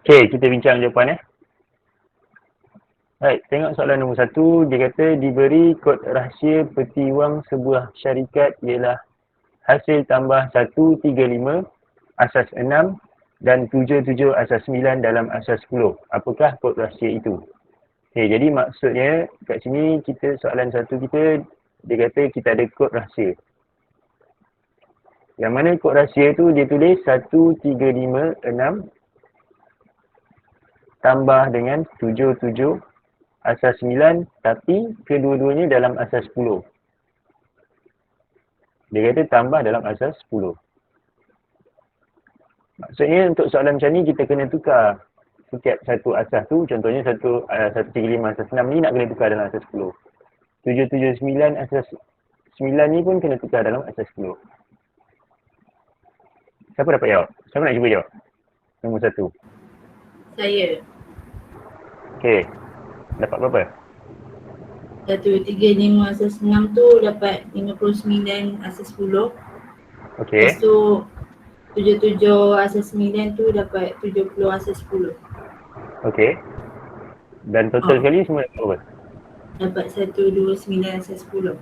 Okay, kita bincang jawapan Baik, tengok soalan nombor 1. Dia kata diberi kod rahsia peti wang sebuah syarikat ialah hasil tambah 135 asas 6 dan 77 asas 9 dalam asas 10. Apakah kod rahsia itu? Okay, jadi maksudnya kat sini soalan 1 kita, dia kata kita ada kod rahsia. Yang mana kod rahsia tu dia tulis 1356 tambah dengan 77 asas 9 tapi kedua-duanya dalam asas 10. Dia kata tambah dalam asas 10. Maksudnya untuk soalan macam ni kita kena tukar setiap satu asas tu. Contohnya 135 asas 6 ni nak kena tukar dalam asas 10. 779 asas 9 ni pun kena tukar dalam asas 10. Siapa dapat jawab? Siapa nak cuba jawab? Nombor 1. Saya. Okey. Dapat berapa? 135 asas 6 tu dapat 59 asas 10. Okey. Lepas tu 77 asas 9 tu dapat 70 asas 10. Okey. Dan total sekali semua dapat berapa? Dapat 129 asas 10.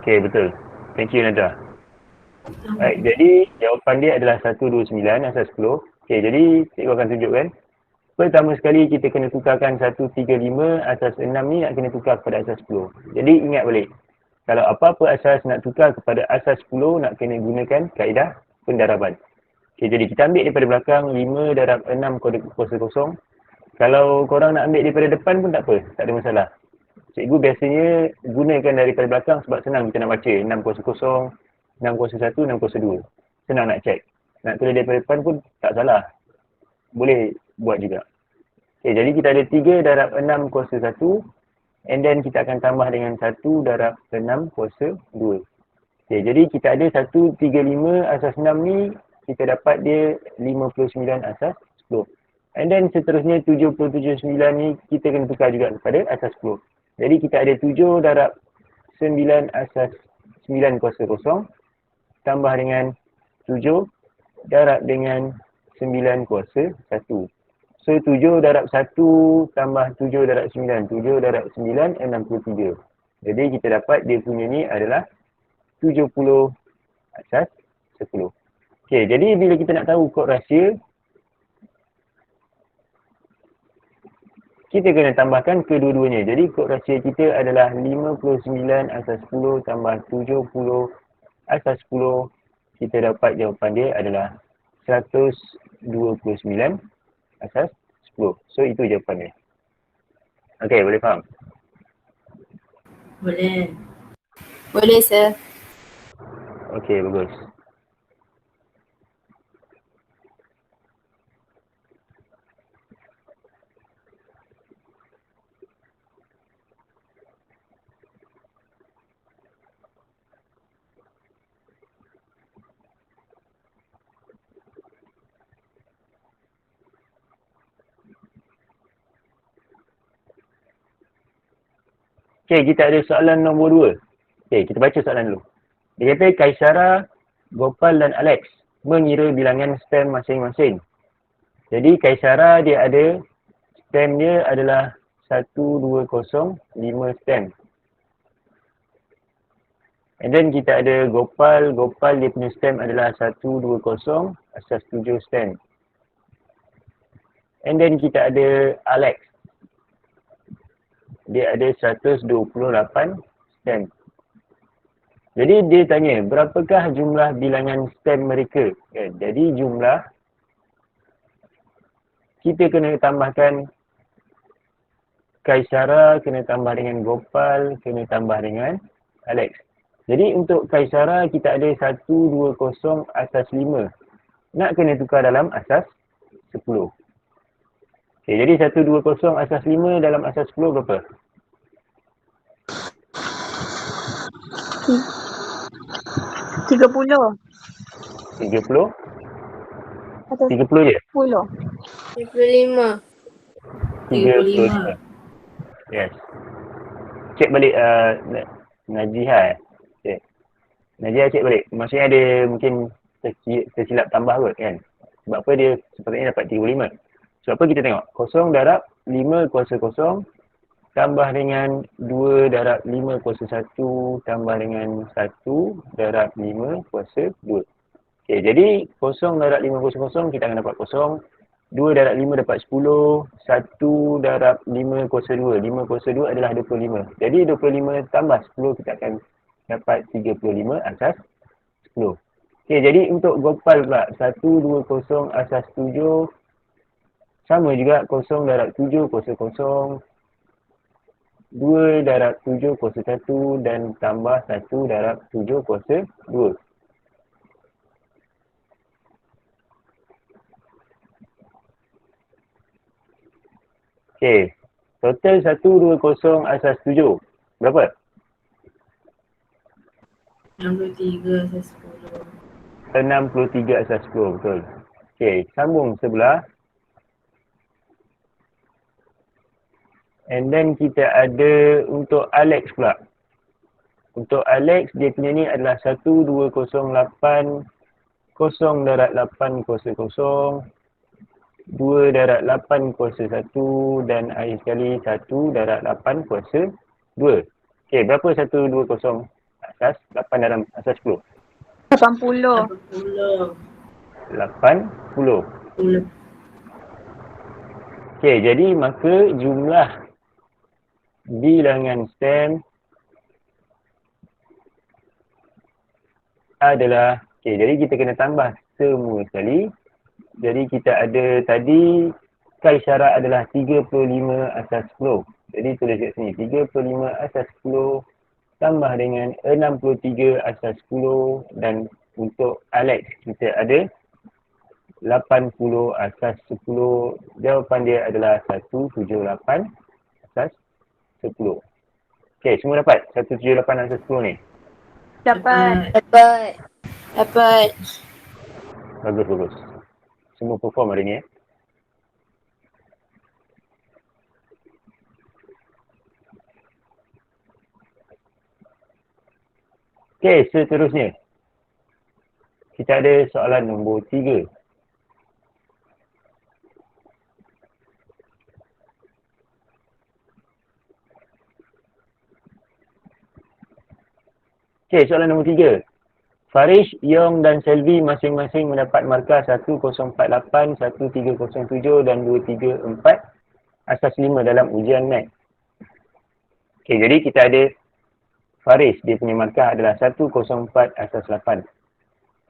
Okey, betul. Thank you Najah. Baik, jadi jawapan dia adalah 129 asas 10. Okey, jadi cikgu akan tunjukkan. Pertama sekali kita kena tukarkan 135 asas 6 ni nak kena tukar kepada asas 10. Jadi ingat balik. Kalau apa-apa asas nak tukar kepada asas 10 nak kena gunakan kaedah pendaraban. Okey, jadi kita ambil daripada belakang 5 darab 6 kuasa kosong. Kalau korang nak ambil daripada depan pun tak apa, tak ada masalah. Cikgu biasanya gunakan daripada belakang sebab senang kita nak baca. 6 kuasa kosong, 6 kuasa 1, 6 kuasa 2. Senang nak check. Nak tulis daripada depan pun tak salah. Boleh buat juga. Okay, jadi kita ada 3 darab 6 kuasa 1 and then kita akan tambah dengan 1 darab 6 kuasa 2. Okay, jadi kita ada 135 asas 6 ni, kita dapat dia 59 asas 10. And then seterusnya 779 ni kita kena tukar juga kepada asas 10. Jadi kita ada 7 darab 9 asas 9 kuasa kosong tambah dengan 7 darab dengan 9 kuasa 1. So 7 darab 1 tambah 7 darab 9. 7 darab 9, 63. Jadi kita dapat dia punya ni adalah 70 asas 10. Okay, jadi bila kita nak tahu kod rahsia, kita kena tambahkan kedua-duanya. Jadi kod rahsia kita adalah 59 asas 10 tambah 70 asas 10. Kita dapat jawapan dia adalah 129 asas 10. So itu jawapan dia. Okay, boleh faham? Boleh. Boleh, sir. Okay, bagus. Okay, kita ada soalan nombor 2. Okay, kita baca soalan dulu. Dia kata Kaisara, Gopal dan Alex mengira bilangan stem masing-masing. Jadi Kaisara dia ada, stem dia adalah 1, 2, 0, 5 stem. And then kita ada Gopal dia punya stem adalah 1, 2, 0, asas 7 stem. And then kita ada Alex. Dia ada 128 stem. Jadi dia tanya, berapakah jumlah bilangan stem mereka? Jadi jumlah, kita kena tambahkan Kaisara, kena tambah dengan Gopal, kena tambah dengan Alex. Jadi untuk Kaisara kita ada 1, 2, 0 asas 5. Nak kena tukar dalam asas 10. Okay, jadi 1, 2, 0 asas 5 dalam asas 10 berapa? 30. 30? Atau 30 je? 10. 35. 35. Yes. Cek balik Najihah. Cek. Najihah cek balik. Maksudnya ada mungkin tersilap tambah kot kan. Sebab apa dia sepatutnya dapat 35. So apa kita tengok? Kosong darab 5 kuasa kosong tambah dengan 2 darab 5 kuasa 1 tambah dengan 1 darab 5 kuasa 2. Okey, jadi kosong darab 5 kuasa kosong kita akan dapat kosong. 2 darab 5 dapat 10. 1 darab 5 kuasa 2. 5 kuasa 2 adalah 25. Jadi 25 tambah 10 kita akan dapat 35 asas 10. Okey, jadi untuk gopal pula 120 asas 7 sama juga kosong darab 7 kuasa kosong. 2 darab 7 kuasa 1 dan tambah 1 darab 7 kuasa 2. Okey. Total 120 asas 7. Berapa? 63 asas 10. 63 asas 10. Betul. Okey. Sambung sebelah. And then kita ada untuk Alex pula. Untuk Alex, dia punya ni adalah 1208 kosong darab 8 kuasa kosong. 2 darab 8 kuasa 1 dan akhir sekali 1 darab 8 kuasa 2. Okey, berapa 120 asas 8 dalam asas 10? 80. 80. 80. 10. Okey, jadi maka jumlah bilangan stem adalah, okey, jadi kita kena tambah semua sekali. Jadi kita ada tadi kai syarat adalah 35 asas 10. Jadi tulis kat sini 35 asas 10 tambah dengan 63 asas 10 dan untuk Alex kita ada 80 asas 10. Jawapan dia adalah 178 asas 10. Okey, semua dapat 178 asas 10 ni. Dapat. Dapat. Bagus, bagus. Semua perform hari ni. Okey, seterusnya. Kita ada soalan nombor 3. Okey, soalan nombor 3. Farish, Yong dan Selvi masing-masing mendapat markah 1048, 1307 dan 234 asas 5 dalam ujian math. Okey, jadi kita ada Farish, dia punya markah adalah 104 asas 8.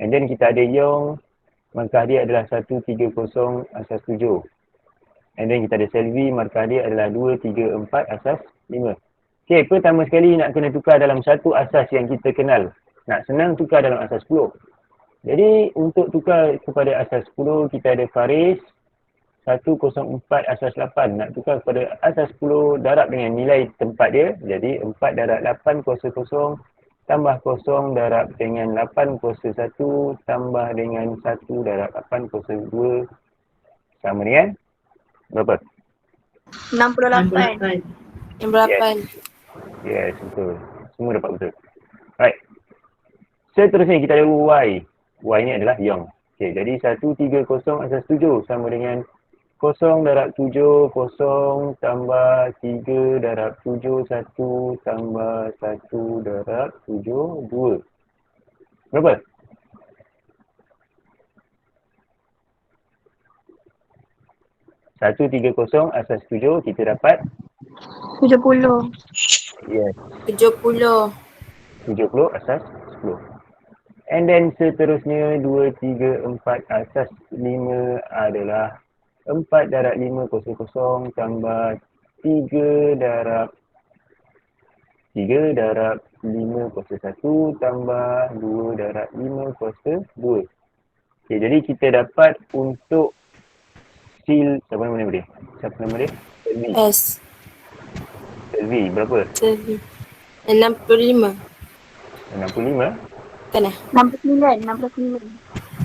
And then kita ada Yong, markah dia adalah 130 asas 7. And then kita ada Selvi, markah dia adalah 234 asas 5. Okey, pertama sekali nak kena tukar dalam satu asas yang kita kenal. Nak senang tukar dalam asas 10. Jadi untuk tukar kepada asas 10, kita ada Faris 104 asas 8. Nak tukar kepada asas 10 darab dengan nilai tempat dia. Jadi 4 darab 8 kuasa 0 tambah 0 darab dengan 8 kuasa 1 tambah dengan 1 darab 8 kuasa 2 sama dengan berapa? 68. 68. Yes, betul. Semua dapat betul. Right. Seterusnya kita ada Y. Y ni adalah Yong. Okey, jadi 130 asas 7 sama dengan 0 darab 7, 0 tambah 3 darab 7, 1 tambah 1 darab 7, 2. Berapa? Satu 30 asas 7 kita dapat 70. yes 70. 70 asas 10. And then seterusnya 2, 3, 4 asas 5 adalah 4 darab 5 kuasa 0 tambah 3 darab 5 kuasa 1 tambah 2 darab 5 kuasa 2. Okay, jadi kita dapat untuk siapa nama dia? Siapa nama dia? Selvi. S. Selvi, berapa? 65. 65? Kan 69. 69.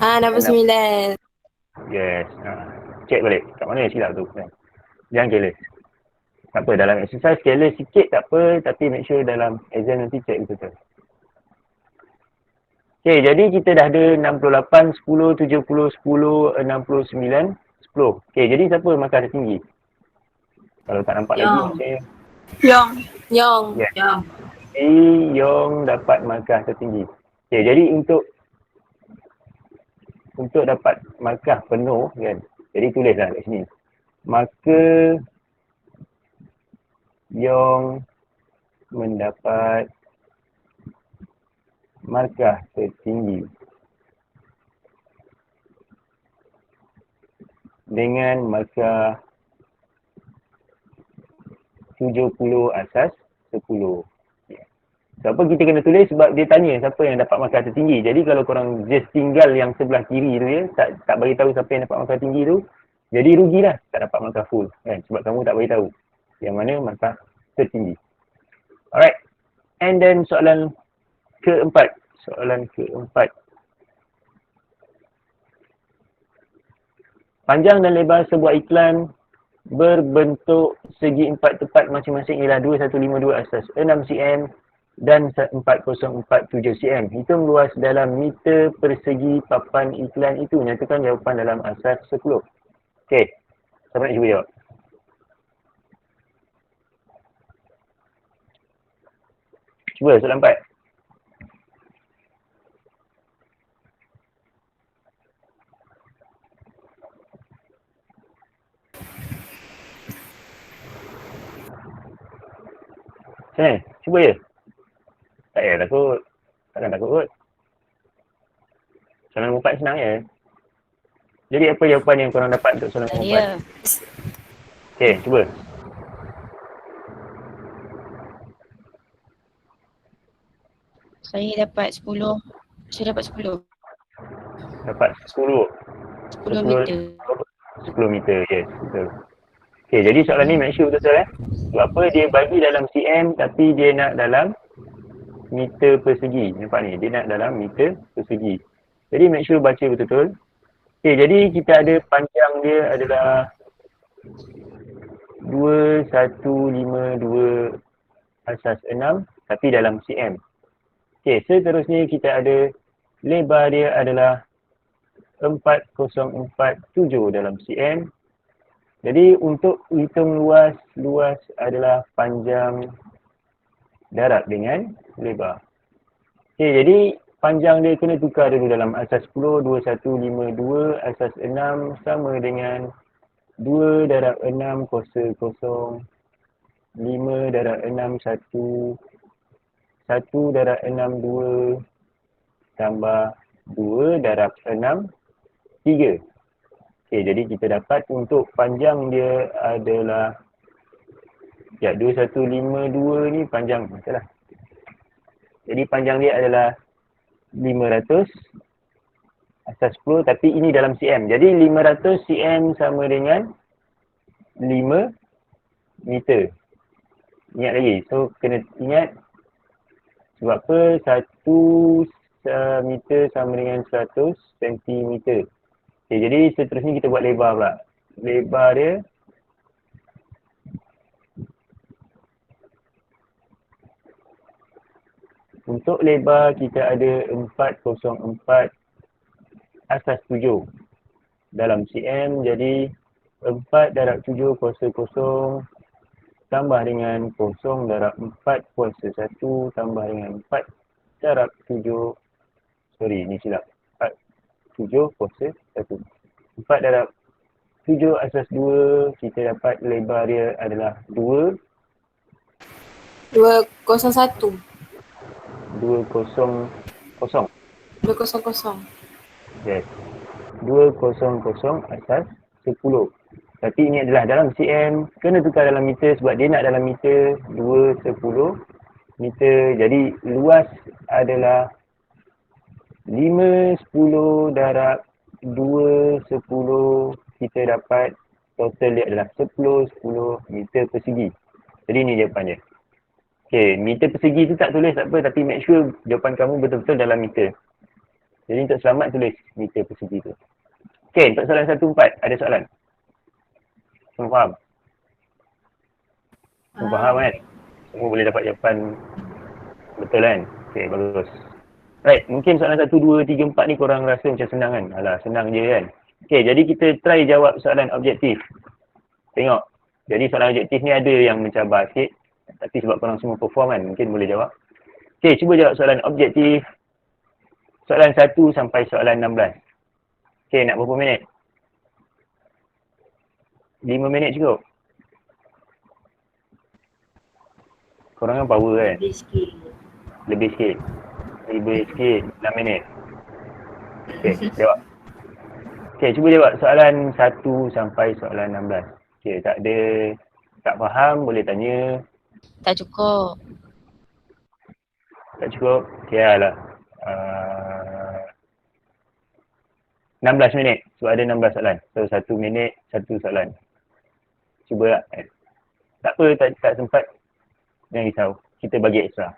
69. Yes. Check balik. Kat mana silap tu? Jangan careless. Tak apa, dalam exercise careless sikit tak apa, tapi make sure dalam exam nanti check betul-betul. Okay, jadi kita dah ada 68, 10, 70, 10, 69, 10. Okay, jadi siapa markah tertinggi? Kalau tak nampak lagi Yong. maksudnya. Yong. Yong. Ya. Yang. Yong dapat markah tertinggi. Okay, jadi untuk dapat markah penuh kan. Jadi tulislah kat sini. Maka Yong mendapat markah tertinggi dengan markah 70 asas 10. Siapa kita kena tulis sebab dia tanya siapa yang dapat markah tertinggi. Jadi kalau korang just tinggal yang sebelah kiri tu ya, tak bagi tahu siapa yang dapat markah tinggi tu, jadi rugilah tak dapat markah full kan, sebab kamu tak bagi tahu yang mana markah tertinggi. Alright. And then soalan keempat. Panjang dan lebar sebuah iklan berbentuk segi empat tepat masing-masing ialah 2152 asas 6 cm dan 4047 cm. Hitung luas dalam meter persegi papan iklan itu. Nyatakan jawapan dalam asas 10. Okey. Siapa nak cuba jawab? Cuba soalan 4. Cuba je. Tak payah takut. Takkan takut kot. Soalan nombor 4 senang je. Jadi apa jawapan yang korang dapat untuk soalan nombor 4? Ya. Okay, cuba. Saya dapat 10. Saya dapat 10. Dapat 10. 10 meter. 10 meter, yes. Betul. Okay, jadi soalan ni make sure betul Sebab apa dia bagi dalam cm tapi dia nak dalam meter persegi. Nampak ni, dia nak dalam meter persegi. Jadi make sure baca betul-betul. Okay, jadi kita ada panjang dia adalah 2152 asas 6 tapi dalam cm. Okay, seterusnya kita ada lebar dia adalah 4047 dalam cm. Jadi untuk hitung luas adalah panjang darab dengan lebar. Okay, jadi panjang dia kena tukar dulu dalam asas 10, 2152 asas 6 sama dengan 2 darab 6 kuasa kosong 5 darab 6 1 1 darab 6 2 tambah 2 darab 6 3. Okay, jadi kita dapat untuk panjang dia adalah 2152 ni panjang masalah. Jadi panjang dia adalah 500 asas 10 tapi ini dalam cm. Jadi 500 cm sama dengan 5 meter. Ingat lagi. So kena ingat sebab apa 1 meter sama dengan 100 cm. Okay, jadi seterusnya kita buat lebar pula. Lebar dia untuk lebar kita ada 404 asas 7 dalam cm. Jadi 4 darab 7 kuasa kosong tambah dengan kosong darab 4 kuasa 1 tambah dengan 4 darab 7. Sorry, ni silap. 7 kuasa 1. 4 darab 7 asas 2, kita dapat lebar dia adalah 2. 201. 200. 200. Yes. 200 asas 10. Tapi ini adalah dalam cm, kena tukar dalam meter sebab dia nak dalam meter 210 meter. Jadi luas adalah 510 darab 210, kita dapat total dia adalah 10 meter persegi. Jadi ni jawapannya. Okay, meter persegi tu tak tulis tak apa tapi make sure jawapan kamu betul-betul dalam meter. Jadi untuk selamat tulis meter persegi tu. Okay, untuk soalan 1-4 ada soalan? Semua faham? Semua faham kan? Semua boleh dapat jawapan betul kan? Okay, bagus. Right, mungkin soalan 1, 2, 3, 4 ni korang rasa macam senang kan? Alah, senang je kan? Okay, jadi kita try jawab soalan objektif. Tengok. Jadi soalan objektif ni ada yang mencabar sikit. Tapi sebab korang semua perform kan, mungkin boleh jawab. Okay, cuba jawab soalan objektif. Soalan 1 sampai soalan 16. Okay, nak berapa minit? 5 minit cukup? Korang kan power kan? Lebih sikit. Lebih sikit. Lebih sikit. 6 minit. Okay, jawab. Okay, cuba jawab soalan 1 sampai soalan 16. Okay, tak faham, boleh tanya. Tak cukup. Tak cukup? Okay lah. 16 minit. Sebab ada 16 soalan. So, 1 minit, 1 soalan. Cuba lah. Tak apa, tak sempat. Jangan risau. Kita bagi extra.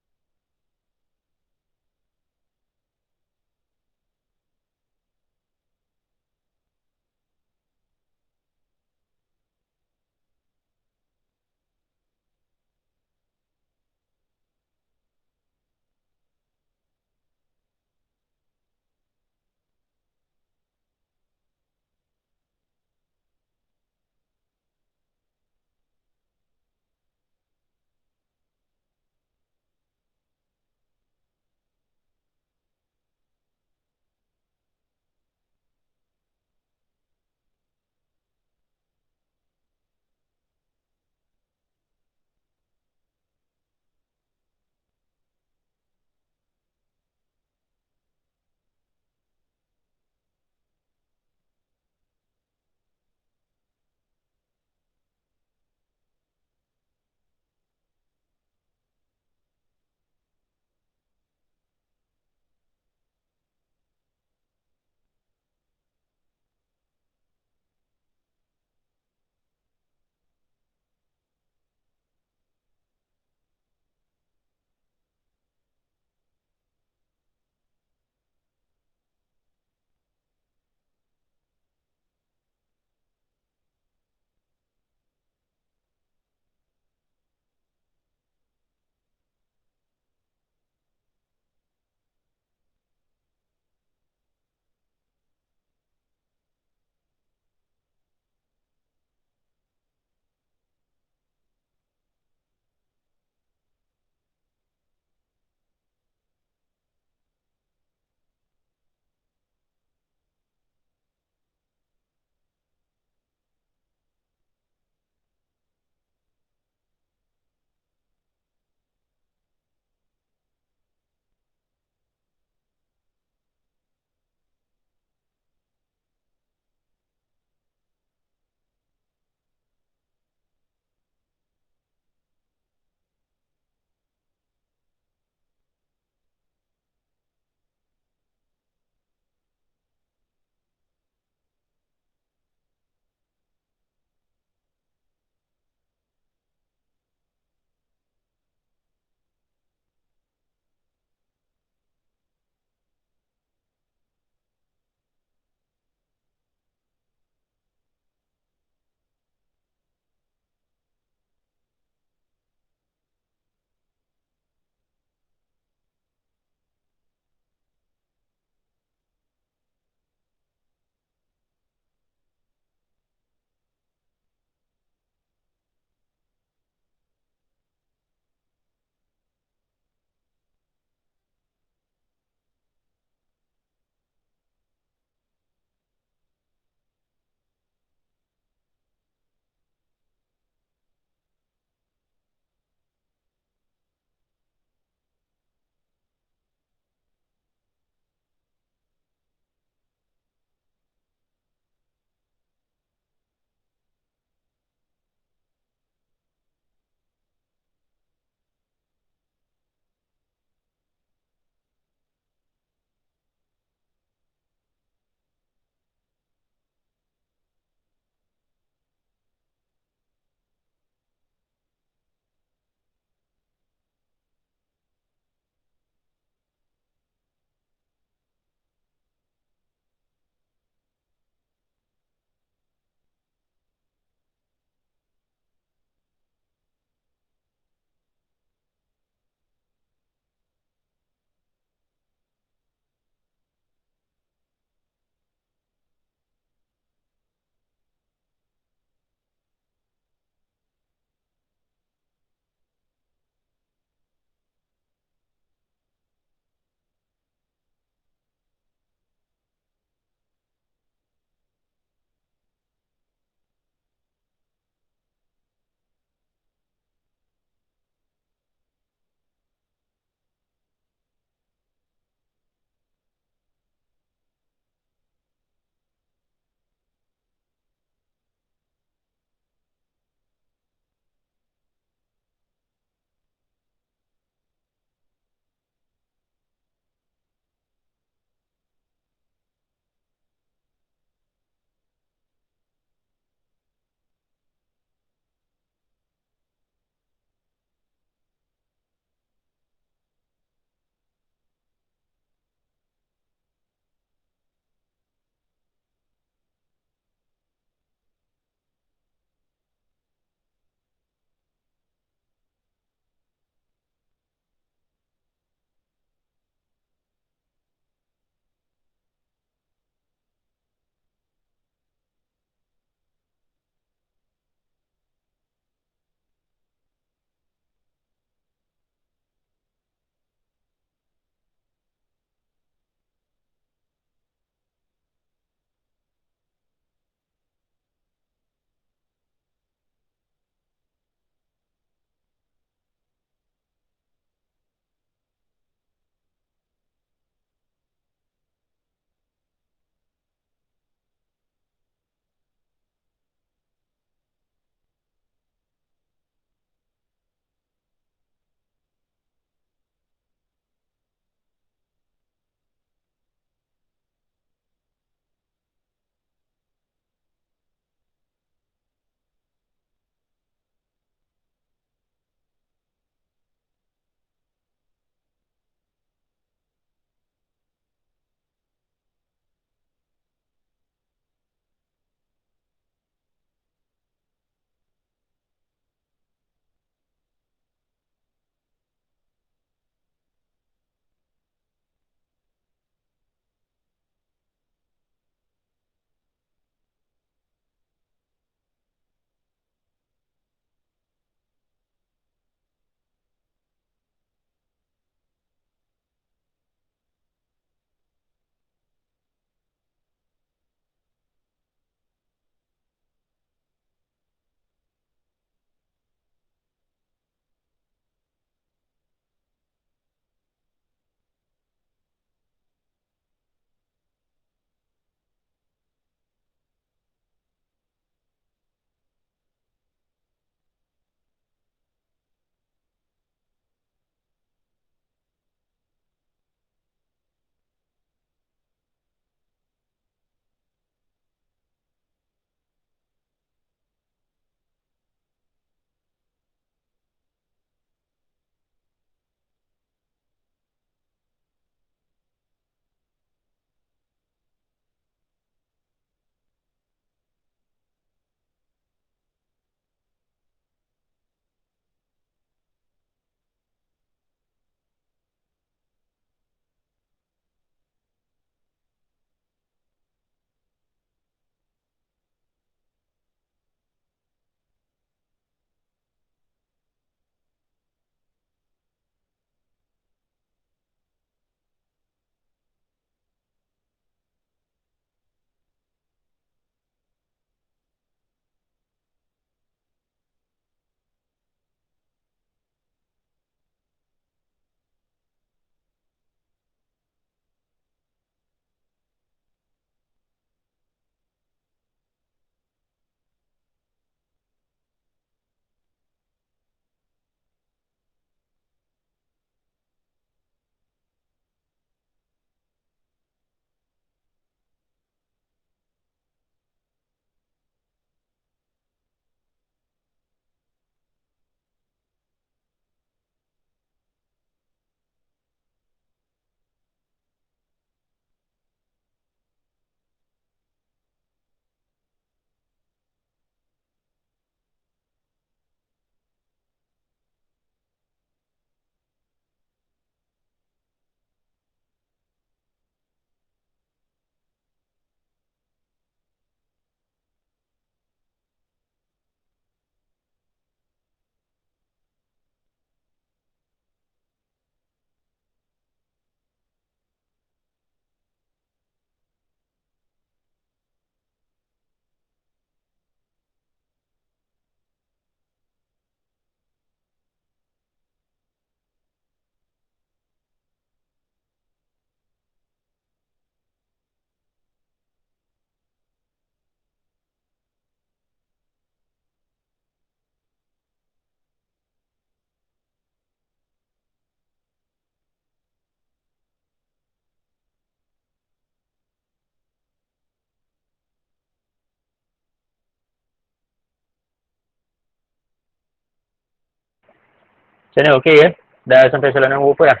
Macam mana, okey ke? Dah sampai soalan nombor berapa dah?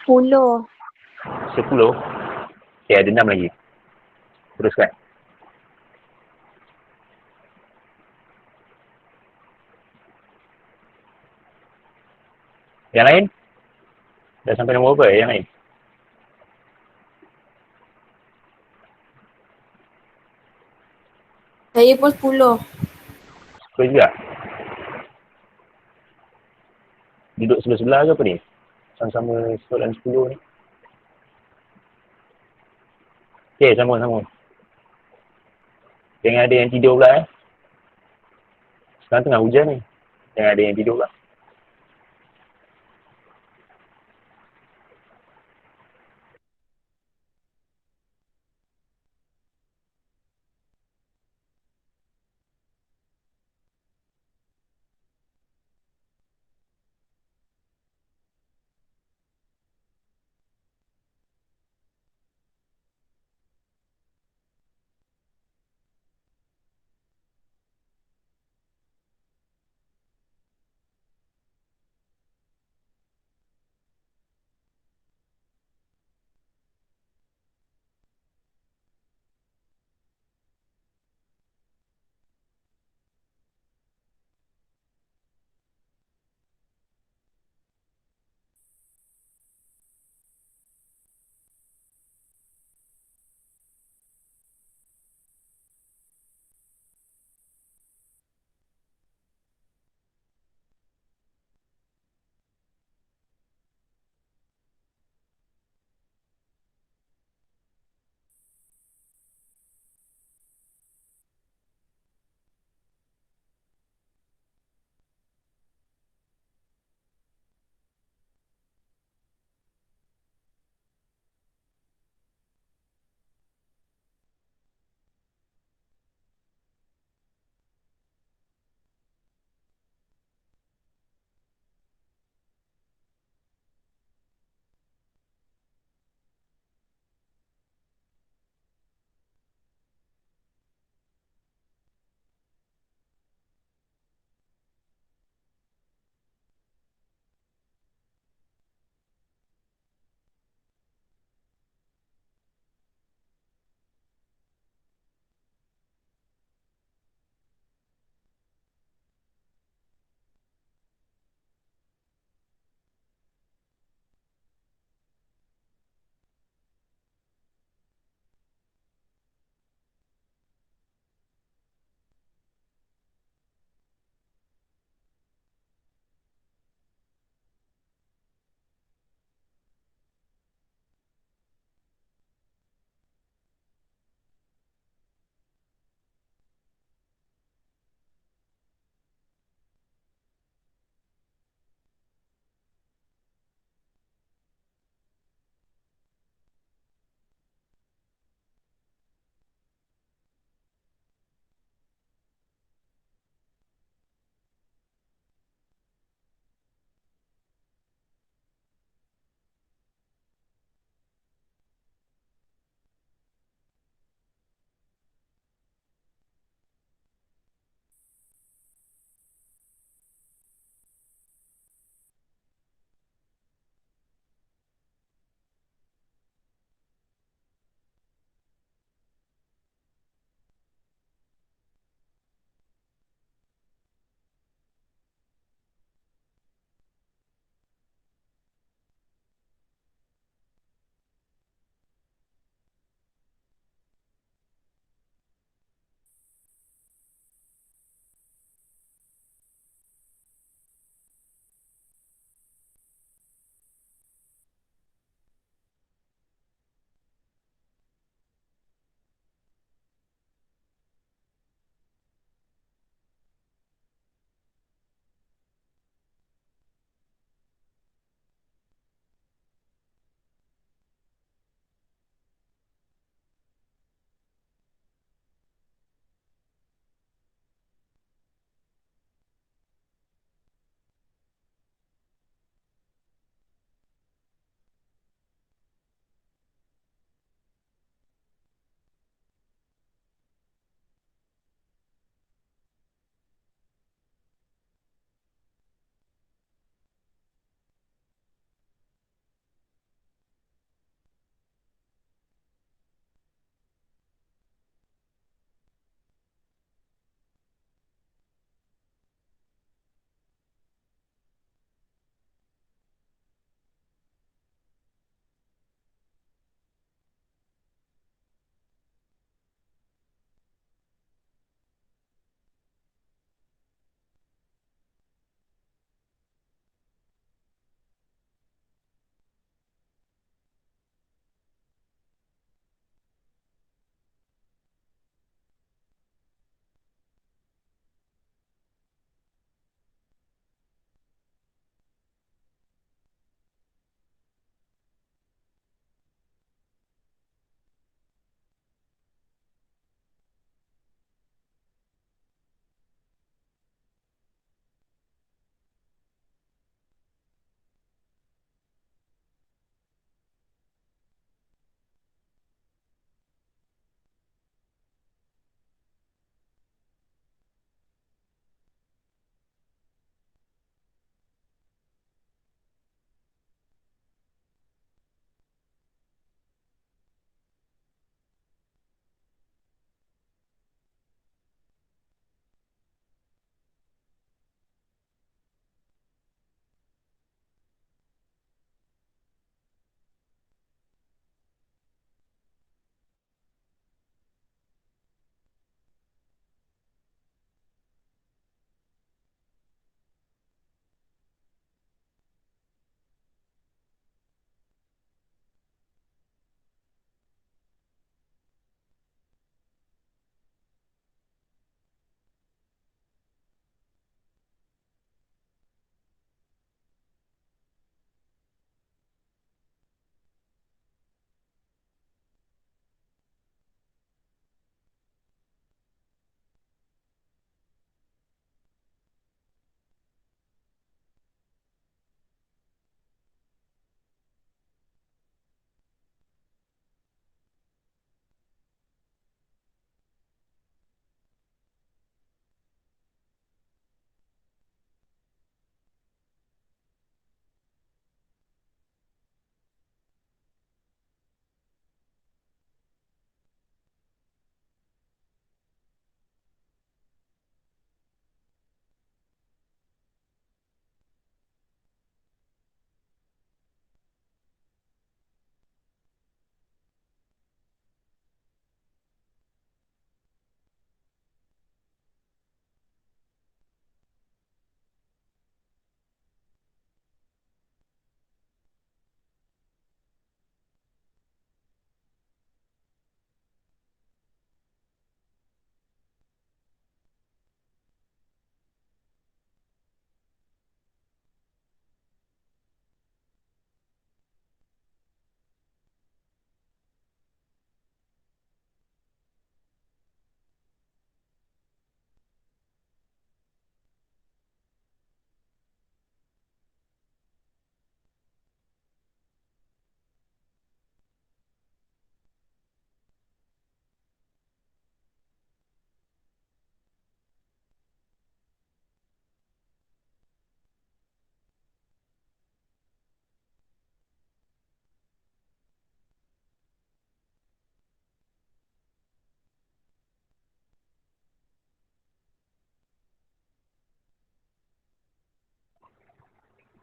10. 10. Okey, ada 6 lagi. Teruskan. Yang lain? Dah sampai nombor berapa yang lain? Saya pun 10. 10 juga? Duduk sebelah-sebelah ke apa ni? Sama-sama soalan 10 ni. Okey, sama-sama. Jangan ada yang tidur pula Sekarang tengah hujan ni. Jangan ada yang tidur pula.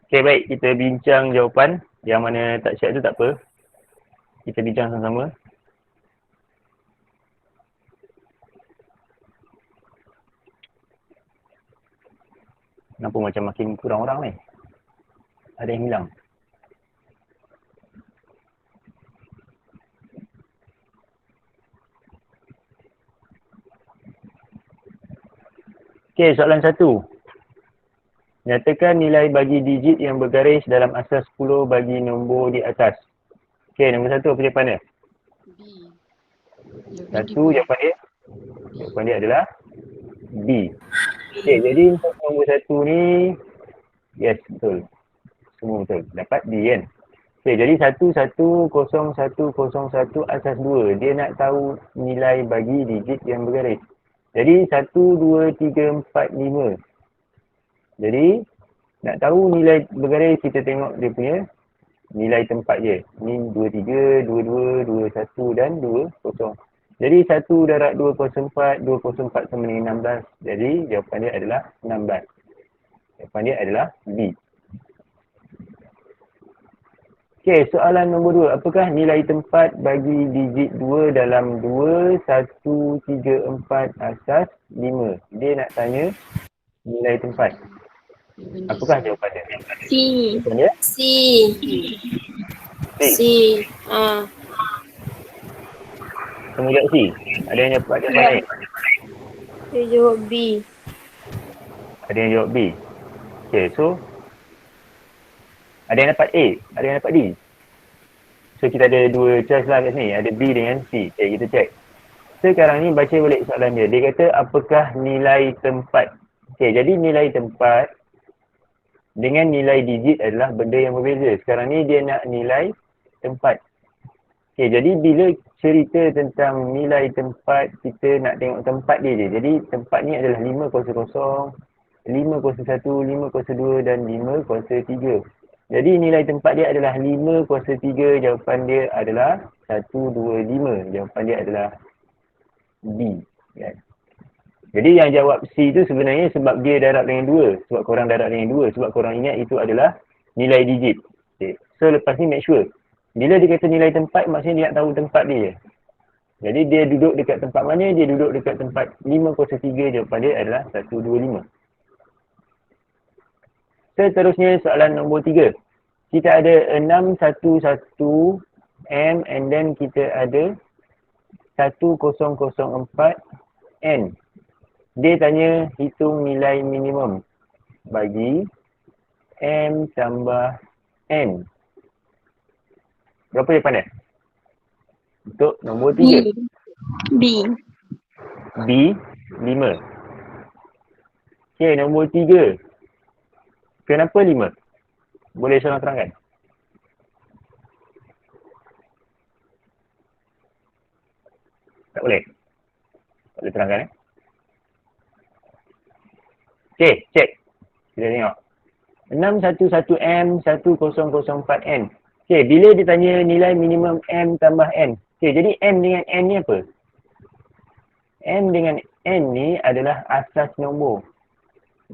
Okay, baik. Kita bincang jawapan. Yang mana tak siap tu tak apa. Kita bincang sama-sama. Kenapa macam makin kurang orang ni? Ada yang hilang. Okay, soalan 1. Nyatakan nilai bagi digit yang bergaris dalam asas 10 bagi nombor di atas. Okay, nombor 1 apa jawapan dia? B. 1 jawapan dia. Jawapan dia adalah B. Okay, jadi untuk nombor 1 ni, yes, betul. Semua betul. Dapat B kan? Okay, jadi 1100101 asas 2. Dia nak tahu nilai bagi digit yang bergaris. Jadi 1, 2, 3, 4, 5. Jadi nak tahu nilai bergaris, kita tengok dia punya nilai tempat je. Ni 23, 22, 21 dan 20. Jadi 1 darab 204, 204 sama dengan 16. Jadi jawapan dia adalah 16. Jawapan dia adalah B. Okey, soalan nombor 2. Apakah nilai tempat bagi digit 2 dalam 2, 1, 3, 4 asas 5? Dia nak tanya nilai tempat. Apakah jawapan dia? C. Jawapan dia? C. C. C. Semua jawab C. Ada yang dapat jawapan lain? Saya jawab B. Ada yang jawab B. Okay, so ada yang dapat A, ada yang dapat D. So kita ada dua choice lah kat sini. Ada B dengan C. Okay, kita check. Sekarang ni baca balik soalan dia. Dia kata apakah nilai tempat. Okay, jadi nilai tempat dengan nilai digit adalah benda yang berbeza. Sekarang ni dia nak nilai tempat. Okay, jadi bila cerita tentang nilai tempat, kita nak tengok tempat dia je. Jadi tempat ni adalah 500, 501, 502 dan 503. Jadi nilai tempat dia adalah 503. Jawapan dia adalah 125. Jawapan dia adalah B. Kan? Jadi yang jawab C tu sebenarnya sebab dia darab dengan 2. Sebab korang darab dengan 2. Sebab korang ingat itu adalah nilai digit. Okay. So lepas ni make sure. Bila dia kata nilai tempat, maksudnya dia nak tahu tempat dia je. Jadi dia duduk dekat tempat mana? Dia duduk dekat tempat 503. Jawapan dia adalah 125. Seterusnya soalan nombor 3. Kita ada 611 M and then kita ada 1004 N. Dia tanya hitung nilai minimum bagi M tambah N. Berapa jawapan dia? Untuk nombor 3. B. B, 5. Okay, nombor 3. Kenapa 5? Boleh seorang terangkan? Tak boleh? Tak boleh terangkan Okay, check. Kita tengok. 611M, 1004N. Okay, bila dia tanya nilai minimum M tambah N. Okay, jadi M dengan N ni apa? M dengan N ni adalah asas nombor.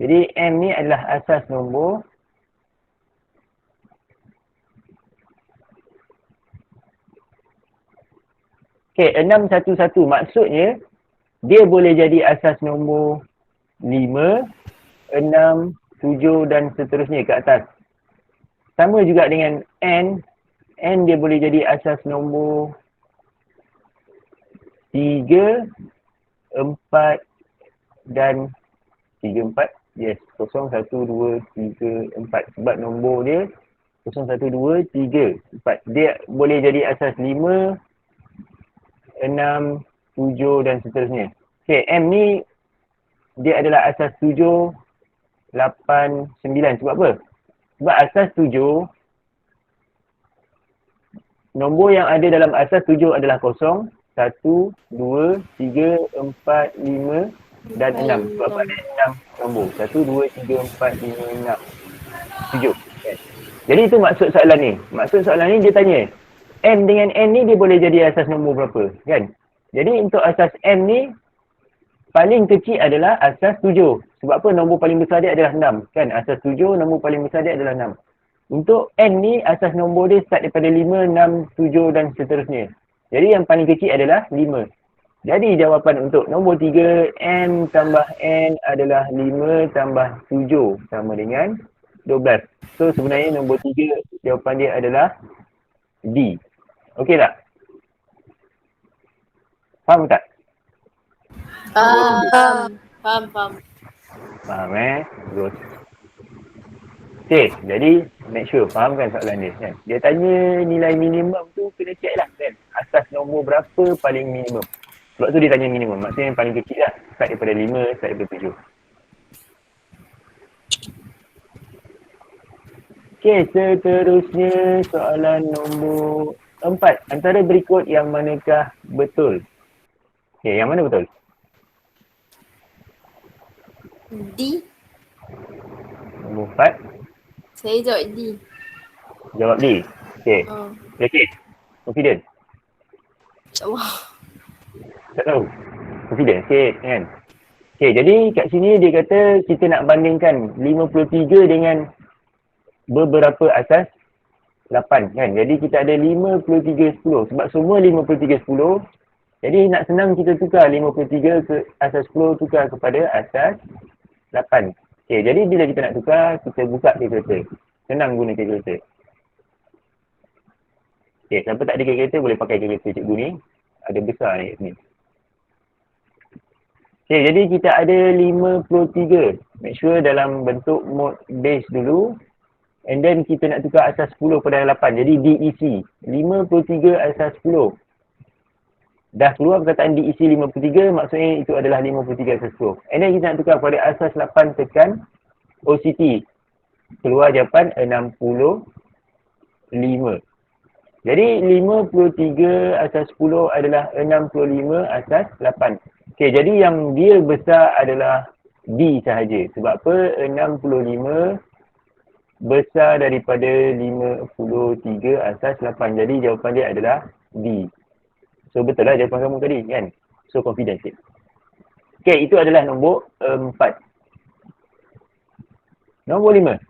Jadi M ni adalah asas nombor. Okay, 611 maksudnya dia boleh jadi asas nombor 5, 6, 7 dan seterusnya ke atas. Sama juga dengan N. N dia boleh jadi asas nombor 3, 4 dan 3, 4. Yes, 0, 1, 2, 3, 4. Sebab nombor dia 0, 1, 2, 3, 4. Dia boleh jadi asas 5, 6, 7 dan seterusnya. Okay, M ni dia adalah asas 7, 8, 9. Sebab apa? Sebab asas 7, nombor yang ada dalam asas 7 adalah 0, 1, 2, 3, 4, 5 dan 6. Sebab apa ada 6 nombor? 1, 2, 3, 4, 5, 6, 7. Okay. Jadi itu maksud soalan ni. Maksud soalan ni dia tanya, M dengan N ni dia boleh jadi asas nombor berapa? Kan? Jadi untuk asas M ni, paling kecil adalah asas 7. Sebab apa? Nombor paling besar dia adalah 6. Kan? Asas 7, nombor paling besar dia adalah 6. Untuk N ni, asas nombor dia start daripada 5, 6, 7 dan seterusnya. Jadi yang paling kecil adalah 5. Jadi jawapan untuk nombor 3, N tambah N adalah 5 tambah 7 sama dengan 12. So sebenarnya nombor 3 jawapan dia adalah D. Okey tak? Faham tak? Faham. Faham Terus. Okay, jadi make sure faham kan soalan dia kan. Dia tanya nilai minimum tu kena check lah kan. Asas nombor berapa paling minimum. Sebab tu dia tanya minimum. Maksudnya yang paling kecil lah. Start daripada 5, start daripada 7. Okay, seterusnya soalan nombor 4. Antara berikut yang manakah betul? Okay, yang mana betul? D. Nombor 4. Saya jawab D. Jawab D. Okay. Yakin? Confident? InsyaAllah. Tak tahu. Confident sikit kan. Okay, jadi kat sini dia kata kita nak bandingkan 53 dengan beberapa asas 8 kan. Jadi kita ada 53, 10. Sebab semua 53, 10. Jadi nak senang kita tukar 53 ke asas 10 tukar kepada asas 8. Okay, jadi bila kita nak tukar, kita buka kalkulator. Senang guna kalkulator. Okay, siapa tak ada kalkulator boleh pakai kalkulator cikgu ni. Ada besar ni kat sini. Okay, jadi kita ada 53. Make sure dalam bentuk mode base dulu. And then kita nak tukar asas 10 pada 8. Jadi DEC. 53 asas 10. Dah keluar perkataan DEC 53, maksudnya itu adalah 53 asas 10. And then kita nak tukar pada asas 8 tekan OCT. Keluar jawapan 65. Jadi 53 asas 10 adalah 65 asas 8. Okay, jadi yang dia besar adalah D sahaja. Sebab apa? 65 besar daripada 53 asas 8. Jadi jawapan dia adalah D. So betul lah jawapan kamu tadi kan. So confident sikit. Okay, itu adalah nombor 4. Nombor 5.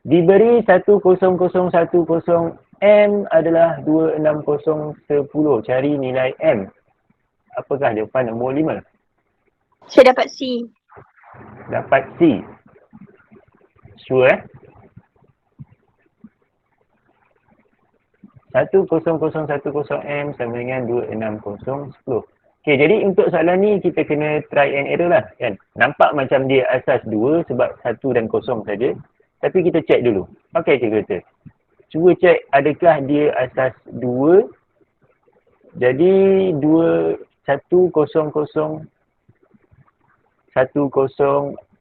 Diberi 10010 M adalah 26010. Cari nilai M. Apakah jawapan nombor 5? Saya dapat C. Dapat C. Sure 10010M sama dengan 26010. Okay, jadi untuk soalan ni kita kena try and error lah kan. Nampak macam dia asas 2 sebab 1 dan 0 saja. Tapi kita check dulu. Pakai kalkulator. Cuba check adakah dia asas 2. Jadi 100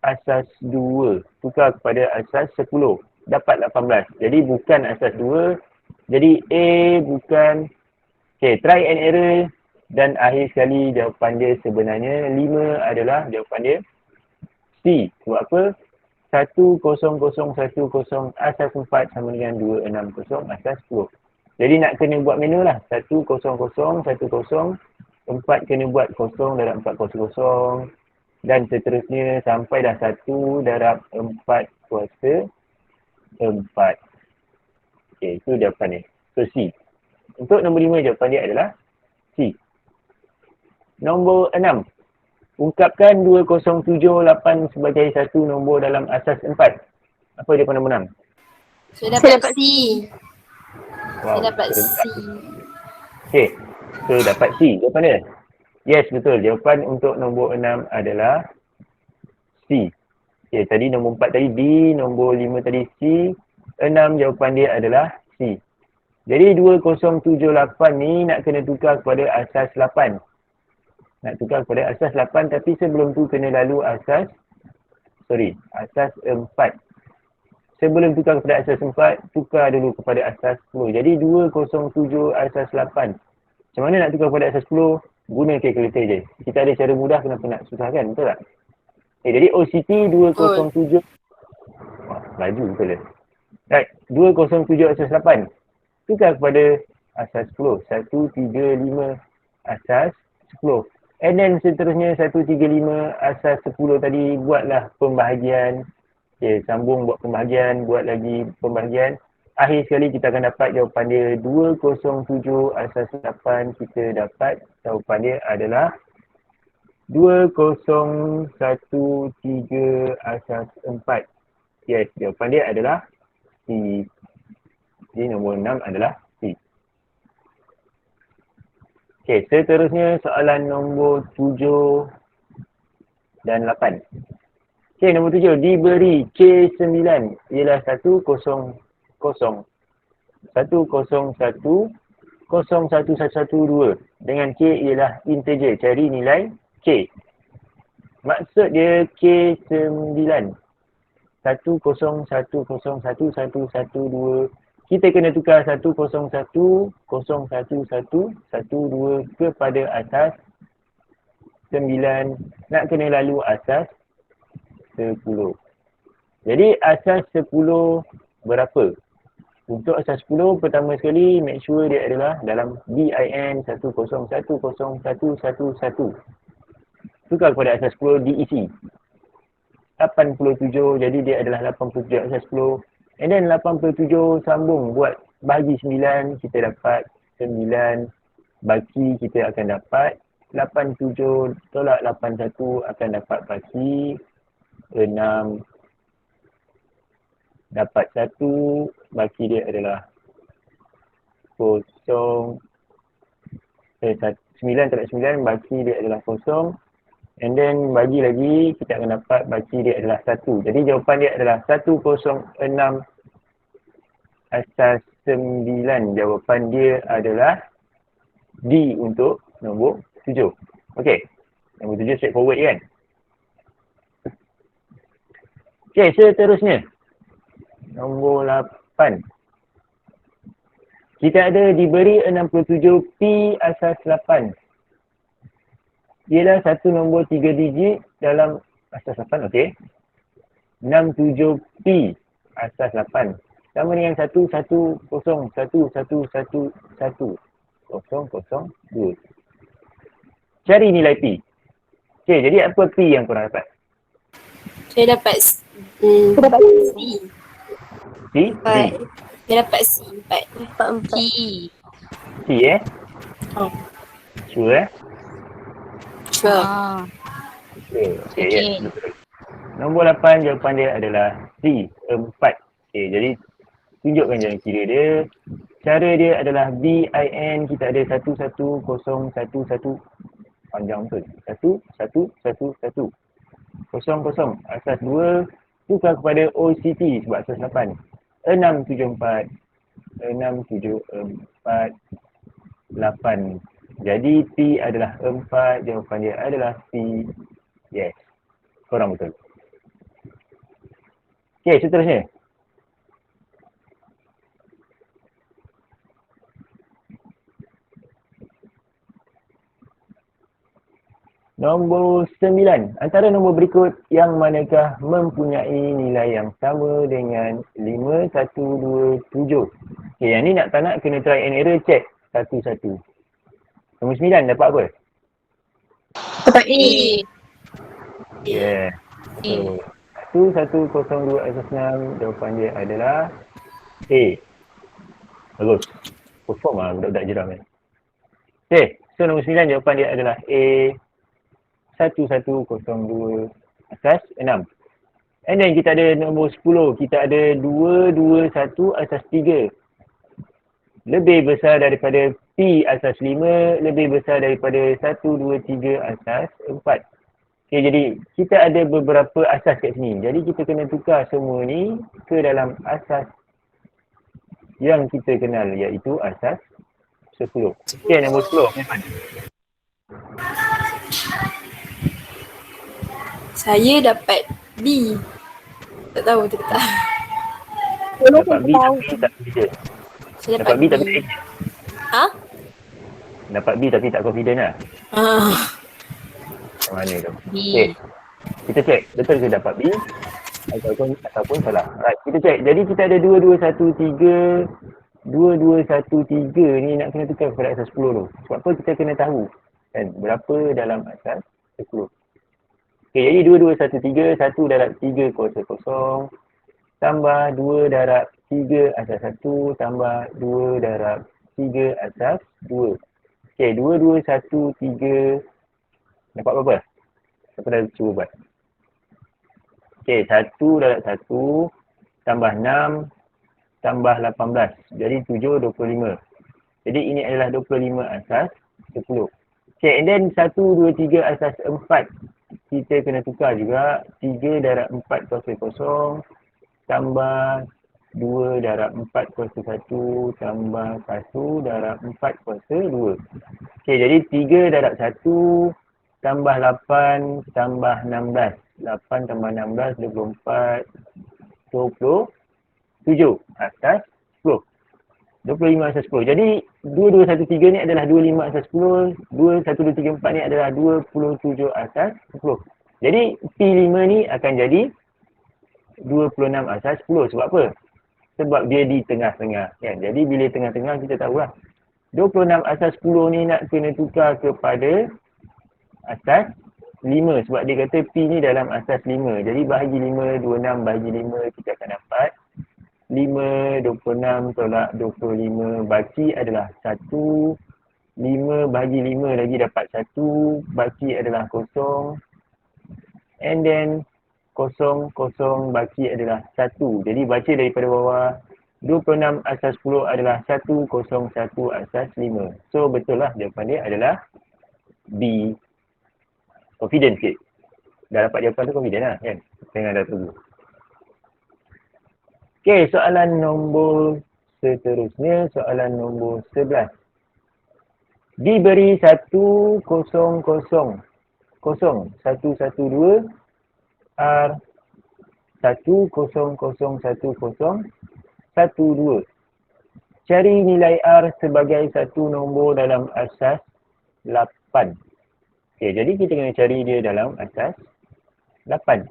asas 2 tukar kepada asas 10. Dapat 18. Jadi bukan asas 2. Jadi A bukan. Okay, try and error. Dan akhir sekali jawapan dia sebenarnya 5 adalah jawapan dia C. Sebab apa? 10010 asas 4 sama dengan 260 asas 10. Jadi nak kena buat manual lah. 100 4 kena buat 0 darab 400 dan seterusnya sampai dah 1 darab 4 kuasa 4. Okay, itu jawapan dia. So C. Untuk nombor 5 jawapan dia adalah C. Nombor 6. Ungkapkan 2078 sebagai satu nombor dalam asas 4. Apa jawapan nombor 6? Saya dapat C. Wow, Saya dapat C. Okay. So dapat C. Jawapan dia? Yes, betul. Jawapan untuk nombor 6 adalah C. Okay, tadi nombor 4 tadi D, nombor 5 tadi C. 6 jawapan dia adalah C. Jadi 2078 ni nak kena tukar kepada asas 8. Nak tukar kepada asas 8 tapi sebelum tu kena lalu asas 4. Sebelum tukar kepada asas 4, tukar dulu kepada asas 10. Jadi 207 asas 8. Macam mana nak tukar kepada asas 10? Guna kalkulator je. Kita ada cara mudah, kenapa nak susahkan? Betul tak? Jadi OCT 207. Wah, laju betul dia. Right, 207 asas 8. Tukar kepada asas 10. 135 asas 10. And then seterusnya 135 asas 10 tadi buatlah pembahagian. Okay, sambung buat pembahagian, buat lagi pembahagian. Akhir sekali kita akan dapat jawapan dia 207 asas 8. Kita dapat jawapan dia adalah 2013 asas 4. Yes, jawapan dia adalah C. Jadi nombor 6 adalah C. Okey, seterusnya soalan nombor 7 dan 8. Okey, nombor 7 diberi K9 ialah 100 101 dengan K ialah integer. Cari nilai K. Maksud dia K9 101011112. Kita kena tukar 101011112 kepada asas 9. Nak kena lalu asas 10. Jadi asas 10 berapa? Untuk asas 10 pertama sekali make sure dia adalah dalam BIN 1010111. Tukar kepada asas 10 diisi 87, jadi dia adalah 87 asas 10. And then 87 sambung buat bahagi 9, kita dapat 9. Baki kita akan dapat 87 tolak 81 akan dapat baki 6. Dapat 1, baki dia adalah 0. 9 tolak 9, baki dia adalah 0. And then bagi lagi, kita akan dapat baki dia adalah 1. Jadi jawapan dia adalah 106 asas 9. Jawapan dia adalah D untuk nombor 7. Okey, nombor 7 straightforward kan? Okey, seterusnya. Nombor 8. Kita ada diberi 67 P asas 8. Ialah satu nombor 3 digit dalam asas 8, okey. 67P asas 8. Sama dengan 11011111002. Cari nilai P. Okey, jadi apa P yang korang dapat? Saya dapat C. C? Saya dapat C 4. C. C Oh. Sure Sure. Okay, Okey. yes, betul. Nombor 8 jawapan dia adalah C, 4. Okay, jadi tunjukkan jalan kiri dia. Cara dia adalah BIN, kita ada 11011 panjang betul. 1111 00 asas 2 tukar kepada OCT sebab asas 8. 674 8. Jadi P adalah 4, jawapan dia adalah C. Yes. Korang betul. Okey, seterusnya. Nombor 9. Antara nombor berikut yang manakah mempunyai nilai yang sama dengan 5127? Okey, yang ni nak tak nak kena try and error check satu-satu. Nombor 9 dapat apa? Dapat A. Yeah. So, 1102 asas 6, jawapan dia adalah A. Bagus. Perform lah budak-budak jeram ni. Okay, so nombor 9 jawapan dia adalah A. 1102 asas 6. And then kita ada nombor 10, kita ada 221 asas 3. Lebih besar daripada P asas 5, lebih besar daripada 123 asas 4. Okay, jadi kita ada beberapa asas kat sini. Jadi kita kena tukar semua ni ke dalam asas yang kita kenal, iaitu asas 10. Okay, nombor 10. Saya dapat B. Tak tahu betul tak. Dapat B tapi tak confident. Saya Dapat dapat B tapi tak confident. Ha? Dapat B tapi tak confident lah. Macam mana tu? B. Okay. Kita check. Betul ke dapat B? Ataupun salah. Right. Kita check. Jadi kita ada 2213. 2213 ni nak kena tukar kepada asas 10 tu. Sebab apa kita kena tahu Kan? Berapa dalam asas 10. Okay, jadi 2213, 1 darab 3 kuasa kosong, tambah 2 darab 3 asas 1, tambah 2 darab 3 asas 2. Okay, 2213, dapat berapa? Siapa dah cuba buat? Okay, 1 darab 1, tambah 6, tambah 18. Jadi 7, 25. Jadi ini adalah 25 asas 10. Okay, and then 1, 2, 3 asas 4. Kita kena tukar juga. 3 darab 4 kuasa kosong, tambah 2 darab 4 kuasa 1, tambah 1 darab 4 kuasa 2. Okay, jadi 3 darab 1, tambah 8, tambah 16. 8 tambah 16, 24, 27 asas 10. 25 asas 10. Jadi 2213 ni adalah 25 asas 10. 21234 ni adalah 27 asas 10. Jadi P5 ni akan jadi 26 asas 10. Sebab apa? Sebab dia di tengah-tengah. Kan? Jadi bila tengah-tengah kita tahulah. 26 asas 10 ni nak kena tukar kepada asas 5. Sebab dia kata P ni dalam asas 5. Jadi bahagi 5, 26 bahagi 5 kita akan dapat 5, 26 tolak 25 baki adalah 1. 5 bahagi 5 lagi dapat 1. Baki adalah kosong. And then kosong, kosong baki adalah 1. Jadi baca daripada bawah. 26 asas 10 adalah 101 asas 5. So betul lah jawapan dia adalah B. Confident sikit. Dah dapat jawapan tu confident lah kan. Tengah dah tunggu. Okey, soalan nombor seterusnya, soalan nombor 11. Diberi 100, 112 R 1001012. Cari nilai R sebagai satu nombor dalam asas 8. Okey, jadi kita kena cari dia dalam asas 8.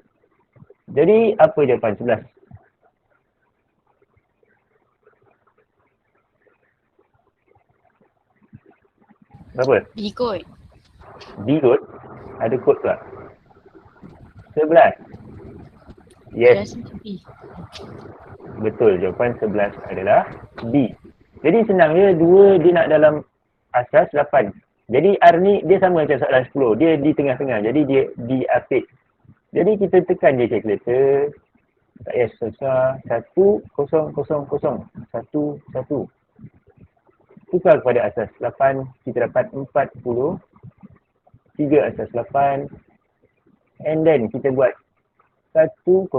Jadi apa jawapan 11? Berapa? B kot. B kot? Ada kod pula. 11. Yes, B. betul. Jawapan 11 adalah B. Jadi senang je. Dua dia nak dalam asas 8. Jadi R ni dia sama macam soalan 10. Dia di tengah-tengah. Jadi dia diapit. Jadi kita tekan je calculator. Tak payah susah. 1, 0, 0, 0. 1, 1. Tukar kepada asas 8, kita dapat 40. 3 asas 8. And then kita buat 100,101.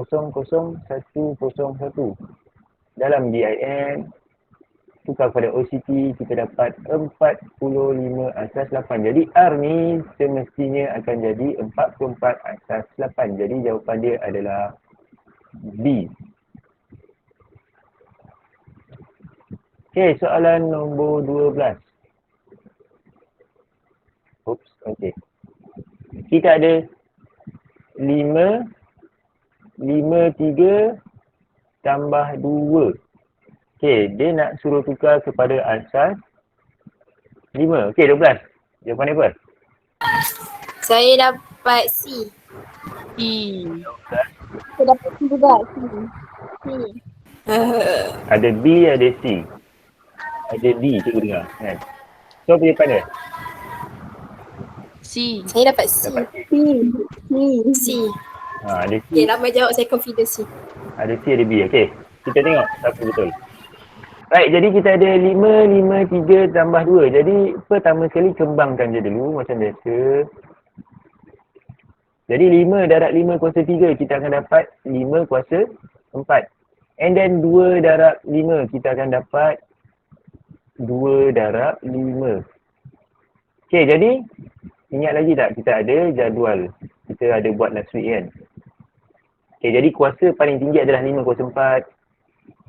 Dalam DIN, tukar kepada OCT, kita dapat 45 asas 8. Jadi R ni semestinya akan jadi 44 asas 8. Jadi jawapan dia adalah B. Okey, soalan nombor 12. Oops, okey. Kita ada 5, 3 tambah 2. Okey, dia nak suruh tukar kepada asas 5. Okey, 12. Jawapan dia apa? Saya dapat C. Saya dapat C juga. C. Ada B, ada C. Ada D, cikgu dengar. Kan? So, apa jawapan dia? C. Saya dapat C. Dapat C. C. Ada C, Okay, lama jawab saya confident C. ada C, ada B. Okey, kita tengok siapa betul. Baik, jadi kita ada 5, 3 tambah 2. Jadi, pertama sekali kembangkan je dulu macam biasa. Jadi, 5 darab 5 kuasa 3, kita akan dapat 5 kuasa 4. And then 2 darab 5, kita akan dapat 2 darab 5. Okey, jadi ingat lagi tak kita ada jadual. Kita ada buat last week kan. Okey, jadi kuasa paling tinggi adalah 5 kuasa 4.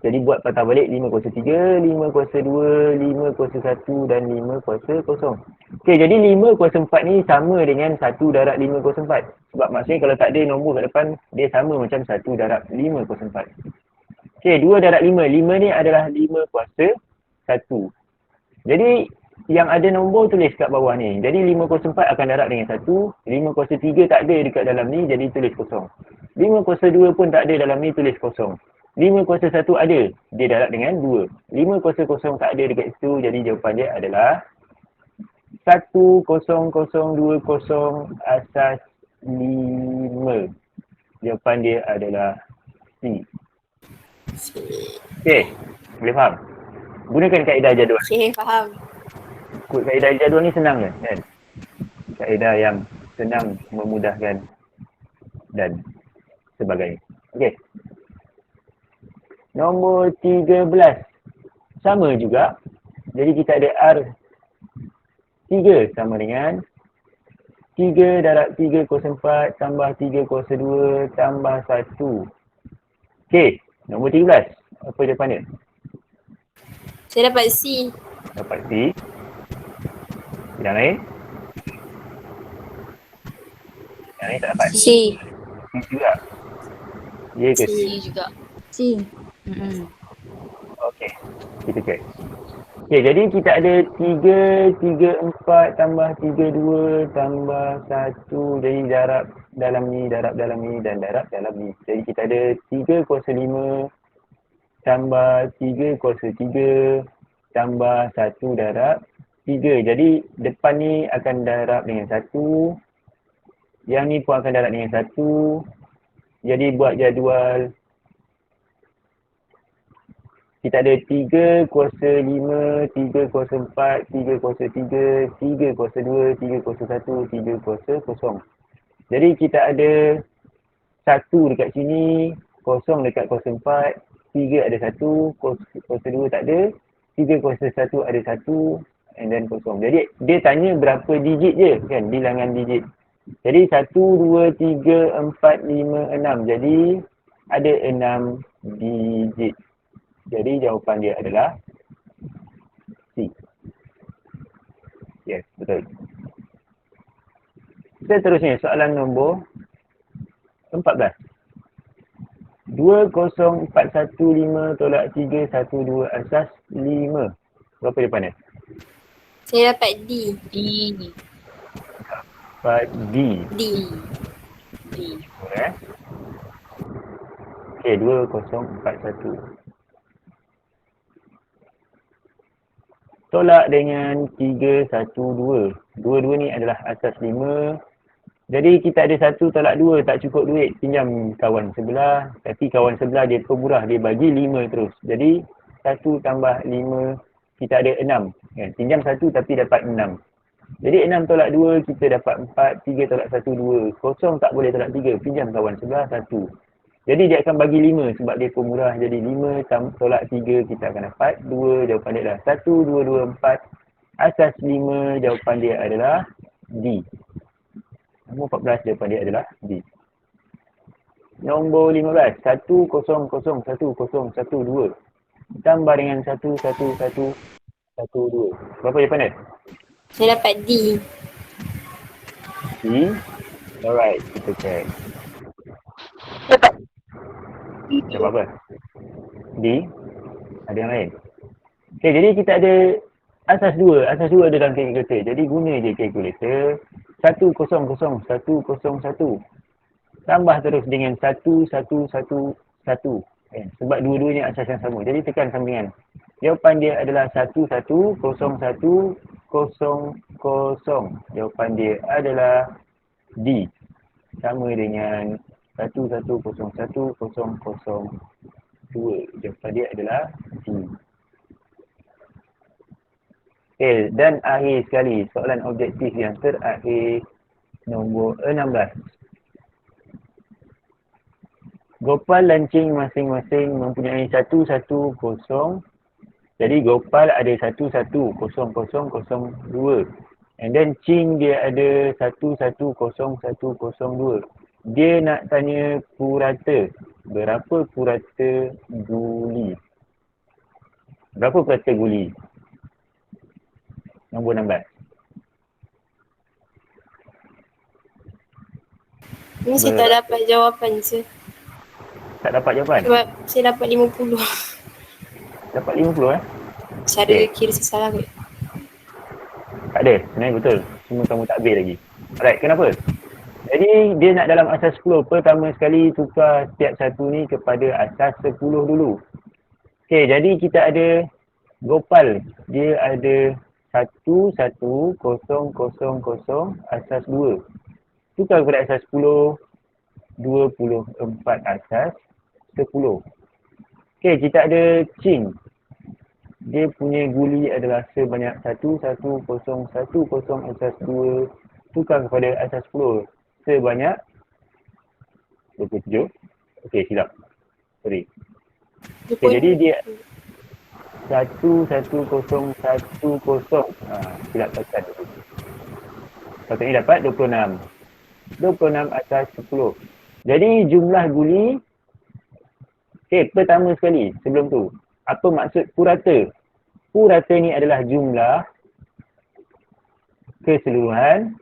Jadi buat patah balik 5 kuasa 3, 5 kuasa 2, 5 kuasa 1 dan 5 kuasa 0. Okey, jadi 5 kuasa 4 ni sama dengan 1 darab 5 kuasa 4. Sebab maksudnya kalau tak ada nombor kat depan, dia sama macam 1 darab 5 kuasa 4. Okey, 2 darab 5. 5 ni adalah 5 kuasa 1. Jadi yang ada nombor tulis kat bawah ni. Jadi 504 akan darab dengan 1. 503 tak ada dekat dalam ni, jadi tulis kosong. 502 pun tak ada dalam ni, tulis kosong. 501 ada, dia darab dengan 2. 500 tak ada dekat situ, jadi jawapan dia adalah 10020 asas 5. Jawapan dia adalah C. Okey, boleh faham? Gunakan kaedah jadual. Okay, faham. Kaedah jadual ni senang je kan? Kaedah yang senang, memudahkan dan sebagainya. Okey. Nombor 13. Sama juga. Jadi kita ada R3 sama dengan 3 darab 3 kuasa 4 tambah 3 kuasa 2 tambah 1. Okey. Nombor 13. Apa jawapan dia? Saya dapat C. Dapat C. Yang lain? Yang lain tak dapat? C. C juga. Ya ke C? C juga. C. Okey. Kita check. Okey, jadi kita ada 3, 4 tambah 3, 2 tambah 1. Jadi darab dalam ni dan darab dalam ni. Jadi kita ada 3 kuasa 5 tambah 3 kuasa 3 tambah 1 darab 3. Jadi depan ni akan darab dengan 1. Yang ni pun akan darab dengan 1. Jadi buat jadual. Kita ada 3 kuasa 5, 3 kuasa 4, 3 kuasa 3, 3 kuasa 2, 3 kuasa 1, 3 kuasa 0. Jadi kita ada 1 dekat sini, 0 dekat kuasa 4, 3 ada 1, kuasa 2 tak ada, 3 kuasa 1 ada 1, and then 0. Jadi dia tanya berapa digit je kan, bilangan digit. Jadi 1, 2, 3, 4, 5, 6. Jadi ada 6 digit. Jadi jawapan dia adalah C. Yes, betul. Seterusnya soalan nombor 14. 2041 5 tolak 312 asas 5. Berapa jawapan dia? Saya dapat D. D. Dapat D. D. Boleh. Okey, 2041. Tolak dengan 312. 22 ni adalah asas 5. Jadi kita ada 1 tolak 2, tak cukup duit, pinjam kawan sebelah. Tapi kawan sebelah dia pemurah, dia bagi 5 terus. Jadi 1 tambah 5, kita ada 6. Kan? Pinjam 1 tapi dapat 6. Jadi 6 tolak 2, kita dapat 4. 3 tolak 1, 2. 0 tak boleh tolak 3, pinjam kawan sebelah 1. Jadi dia akan bagi 5 sebab dia pemurah. Jadi 5 tolak 3 kita akan dapat 2. Jawapan dia adalah 1, 2, 2, 4. Asas 5, jawapan dia adalah D. Nombor 14, jawapan dia adalah D. Nombor 15. 1, 0, 0, 1, 0, 1, 2. Tambah dengan 1, 1, 1, 1, 2. Berapa jawapan dia? Saya dapat D. D. Alright, kita check. Dapat apa? D. Ada yang lain? Okay, jadi kita ada asas 2. Asas 2 ada dalam kalkulator. Jadi guna je kalkulator. 1, 0, 0, 1, 0, 1. Tambah terus dengan 1, 1, 1, 1. Sebab dua-duanya asas yang sama. Jadi tekan sampingan. Jawapan dia adalah 1, 1, 0, 1, 0, 0. Jawapan dia adalah D. Sama dengan 1, 1, 0, 1, 0, 0, 2. Jawapan dia adalah D. Okay, dan akhir sekali soalan objektif yang terakhir nombor 16. Gopal dan Ching masing-masing mempunyai 1, 1, 0. Jadi Gopal ada 1, 1, 0, 0, 0, 2. And then Ching dia ada 1, 1, 0, 1, 0, 2. Dia nak tanya purata. Berapa purata guli? Berapa purata guli? Nombor 16. Ini saya tak dapat jawapan saya. Tak dapat jawapan? Sebab saya dapat 50. Dapat 50 Cara kira saya salah kot. ada, sebenarnya betul. Cuma kamu tak habis lagi. Alright, kenapa? Jadi dia nak dalam asas 10. Pertama sekali tukar setiap satu ni kepada asas 10 dulu. Okey, jadi kita ada Gopal. Dia ada 11000 asas 2. Tukar kepada asas 10, 24 asas 10. Okey, kita ada Chin. Dia punya guli adalah sebanyak 11010 asas 2 tukar kepada asas 10 sebanyak 27. Okey, silap. Sorry. Okey, jadi dia 11010. Silap tekan dulu. Satu ni dapat 26. 26 asas 10. Jadi jumlah guli. Okey, pertama sekali sebelum tu. Apa maksud purata? Purata ni adalah jumlah keseluruhan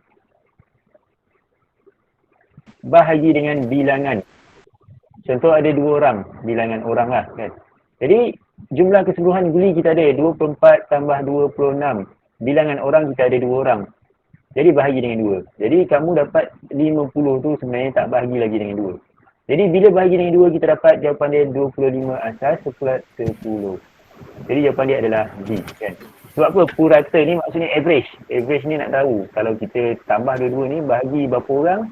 bahagi dengan bilangan. Contoh ada 2 orang, bilangan orang lah kan. Jadi jumlah keseluruhan guli kita ada 24 tambah 26. Bilangan orang kita ada 2 orang. Jadi bahagi dengan 2. Jadi kamu dapat 50 tu sebenarnya tak bahagi lagi dengan 2. Jadi bila bahagi dengan 2 kita dapat jawapan dia 25 asas sepulat 10. Jadi jawapan dia adalah D kan. Sebab apa? Purata ni maksudnya average. Average ni nak tahu kalau kita tambah dua-dua ni bahagi berapa orang,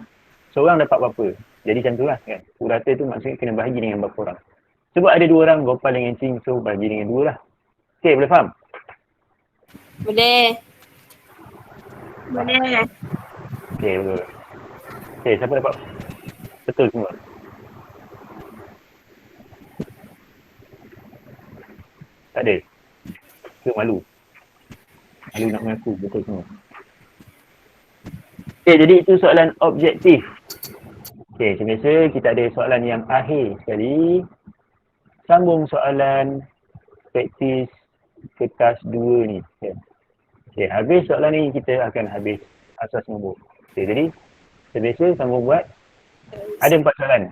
seorang dapat berapa. Jadi macam tu lah kan. Purata tu maksudnya kena bahagi dengan berapa orang. Sebab ada 2 orang, Gopal dengan Cing, so bahagi dengan 2 lah. Okay, boleh faham? Boleh. Boleh. Okay, betul. Okay, siapa dapat betul semua? Tak ada? Ke malu? Malu nak mengaku betul semua. Okay, jadi itu soalan objektif. Okay, macam biasa kita ada soalan yang akhir sekali. Sambung soalan praktis kertas 2 ni. Okay, habis soalan ni kita akan habis asas nombor. Okay, jadi sebiasa sambung buat. Ada 4 soalan.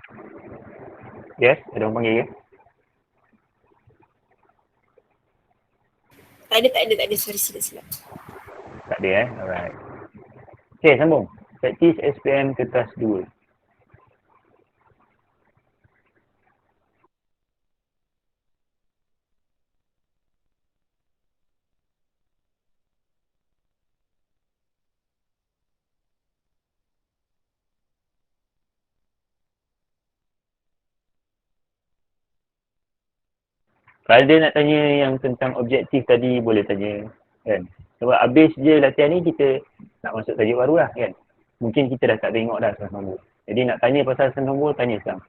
Yes, ada orang panggil ke? Tak ada. Sorry, silap. Tak ada alright. Okay, sambung. Praktis SPM kertas 2. Kalau dia nak tanya yang tentang objektif tadi, boleh tanya kan. Sebab habis je latihan ni kita nak masuk tajuk baru lah kan. Mungkin kita dah tak tengok dah asas nombor. Jadi nak tanya pasal asas nombor, tanya sekarang.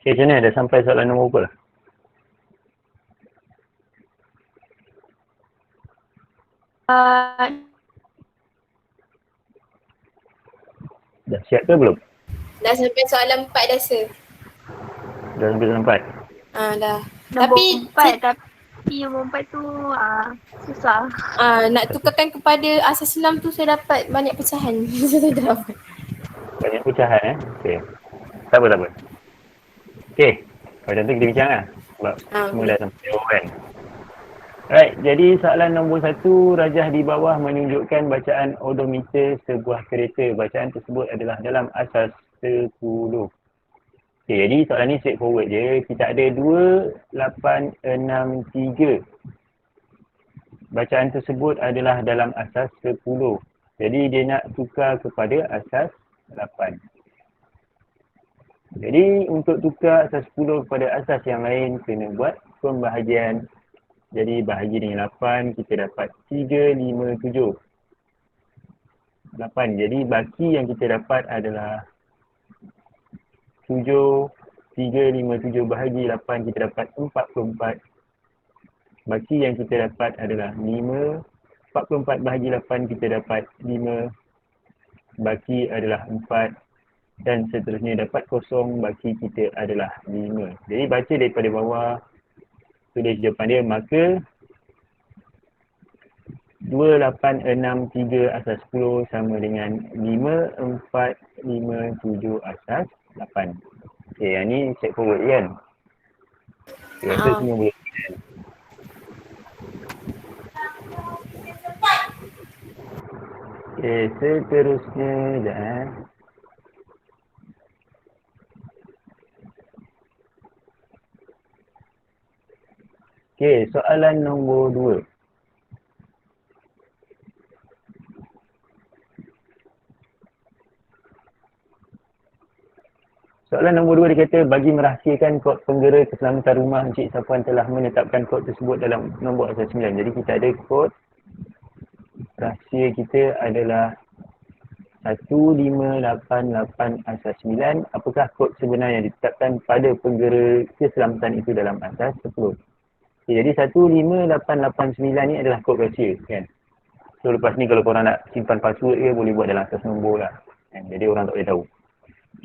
Okay, macam mana? Dah sampai soalan nombor berapa? Dah siap ke belum? Dah sampai soalan 4 dah sir. Dah sampai soalan 4? Dah. Nombor Tapi 4 tapi nombor 4 tu susah. nak tukarkan kepada asas 6 tu saya dapat banyak pecahan. Saya tak dapat. Banyak pecahan Okay. Tak apa, tak apa. Okay. Kalau macam tu kita bincang lah. Sebab semua Boleh. dah sampai jawab kan. Alright, jadi soalan nombor 1, rajah di bawah menunjukkan bacaan odometer sebuah kereta. Bacaan tersebut adalah dalam asas 10. Okay, jadi soalan ni straightforward je. Kita ada 2863. Bacaan tersebut adalah dalam asas 10. Jadi dia nak tukar kepada asas 8. Jadi untuk tukar asas 10 kepada asas yang lain, kena buat pembahagian. Jadi bahagi dengan 8, kita dapat 357. 8. Jadi baki yang kita dapat adalah 7. 357 bahagi 8, kita dapat 44. Baki yang kita dapat adalah 5. 44 bahagi 8, kita dapat 5. Baki adalah 4. Dan seterusnya dapat kosong, baki kita adalah 5. Jadi baca daripada bawah, tulis jawapan dia, maka 2863 asas 10 sama dengan 5457 asas 8. Okay, yang ni straightforward kan? Saya rasa semua boleh. Okay, seterusnya sekejap. Okay, soalan nombor 2. Soalan nombor 2 dia kata, bagi merahsiakan kod penggera keselamatan rumah, Encik Safwan telah menetapkan kod tersebut dalam nombor asas 9. Jadi kita ada kod rahsia kita adalah 1588 asas 9. Apakah kod sebenar yang ditetapkan pada penggera keselamatan itu dalam asas 10? Okay, jadi 15889 ni adalah kod rahsia kan. So lepas ni kalau korang nak simpan password ke, boleh buat dalam asas nombor lah kan? Jadi orang tak boleh tahu.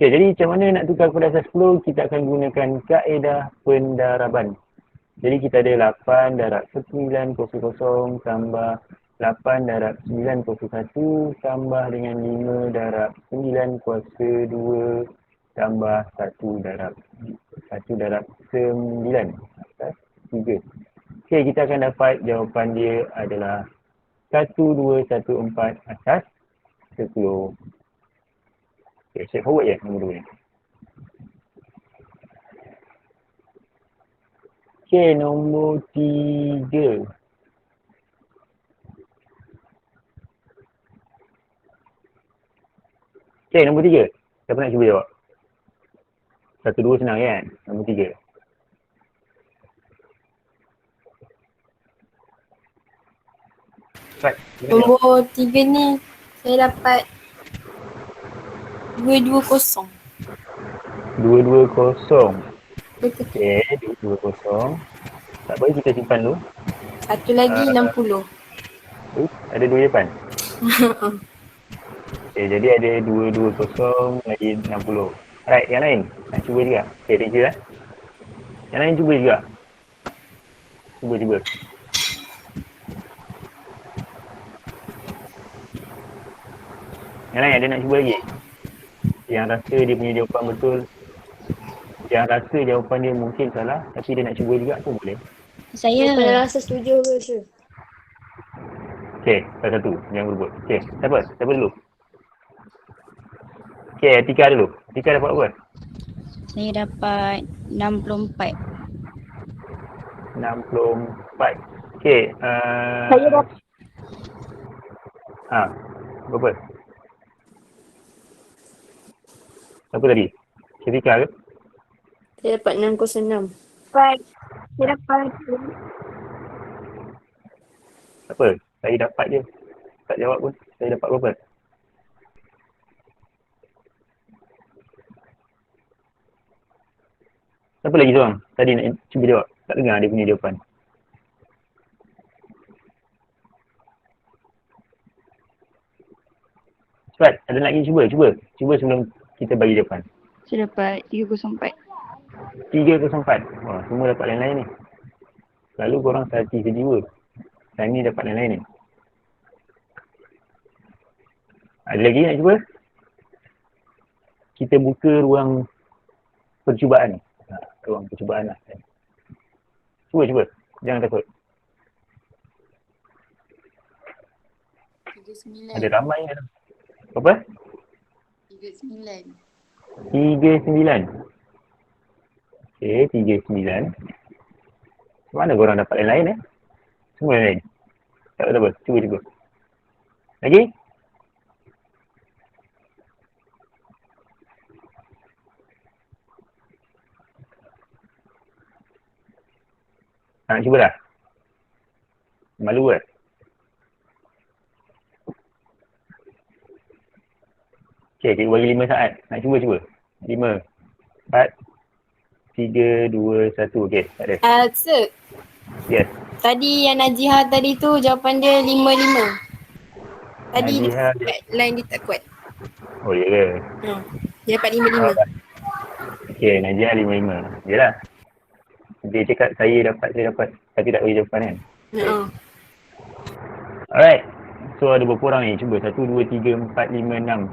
Okay, jadi macam mana nak tukar kepada asas 10? Kita akan gunakan kaedah pendaraban. Jadi kita ada 8 darab 900 tambah 8 darab 901 tambah dengan 5 darab 9 kuasa 2 tambah 1 darab 9 atas 3. Okay, kita akan dapat jawapan dia adalah 1214 asas 10. Okay, straightforward je nombor 2 ni. Okay, nombor 3. Okay, nombor 3. Siapa nak cuba jawab? 1, 2 senang kan? Nombor 3. Right. Nombor 3 ni saya dapat 220. 220. Betul. Okay, 220. Tak apa, kita simpan dulu. Satu lagi 60. Ada 2 depan. Okay, jadi ada 220 lagi 60. Alright, yang lain nak cuba juga. Okay, thank you lah. Yang lain cuba juga. Cuba. Yang lain ada nak cuba lagi? Yang rasa dia punya jawapan betul. Yang rasa jawapan dia mungkin salah, tapi dia nak cuba juga pun boleh. Saya rasa setuju ke Syul? Okay, salah satu. Jangan berebut. Okay, siapa dulu? Okay, Atika dulu. Atika dapat apa? saya dapat 64. 64. Okay. Saya dapat. Berapa? Apa tadi? Atika ke? Saya dapat 606. Saya dapat. Apa? Saya dapat je. Tak jawab pun. Saya dapat berapa? Siapa lagi seorang? Tadi nak cuba jawab. Tak dengar dia punya jawapan. Cepat, ada nak lagi cuba? Cuba sebelum kita bagi jawapan. Saya dapat 304. 304. Wah, semua dapat lain-lain ni. Lalu korang sehati sejiwa. Dan ni dapat lain-lain ni. Ada lagi nak cuba? Kita buka ruang percubaan. Ruang percubaan lah. Cuba. Jangan takut. 39. Ada ramai kan? Apa? 39. 39. Okay, 39. Mana korang dapat lain-lain Semua lain. Tak apa. Cuba. Lagi? Nak cuba dah? Malu kan? Okay, cikgu bagi 5 saat. Nak cuba. 5, 4, 3, 2, 1. Okay, tak ada. Sir, Yes. tadi yang Najiha tadi tu jawapan dia 5-5. Tadi Najiha dia line dia tak kuat. Oh, ya ke? Dia dapat 5-5. Okay, Najia 5-5. Yelah. Dia cakap saya dapat. Tapi tak bagi jawapan kan? Alright. So ada berapa orang ni? Cuba 1, 2, 3, 4, 5, 6.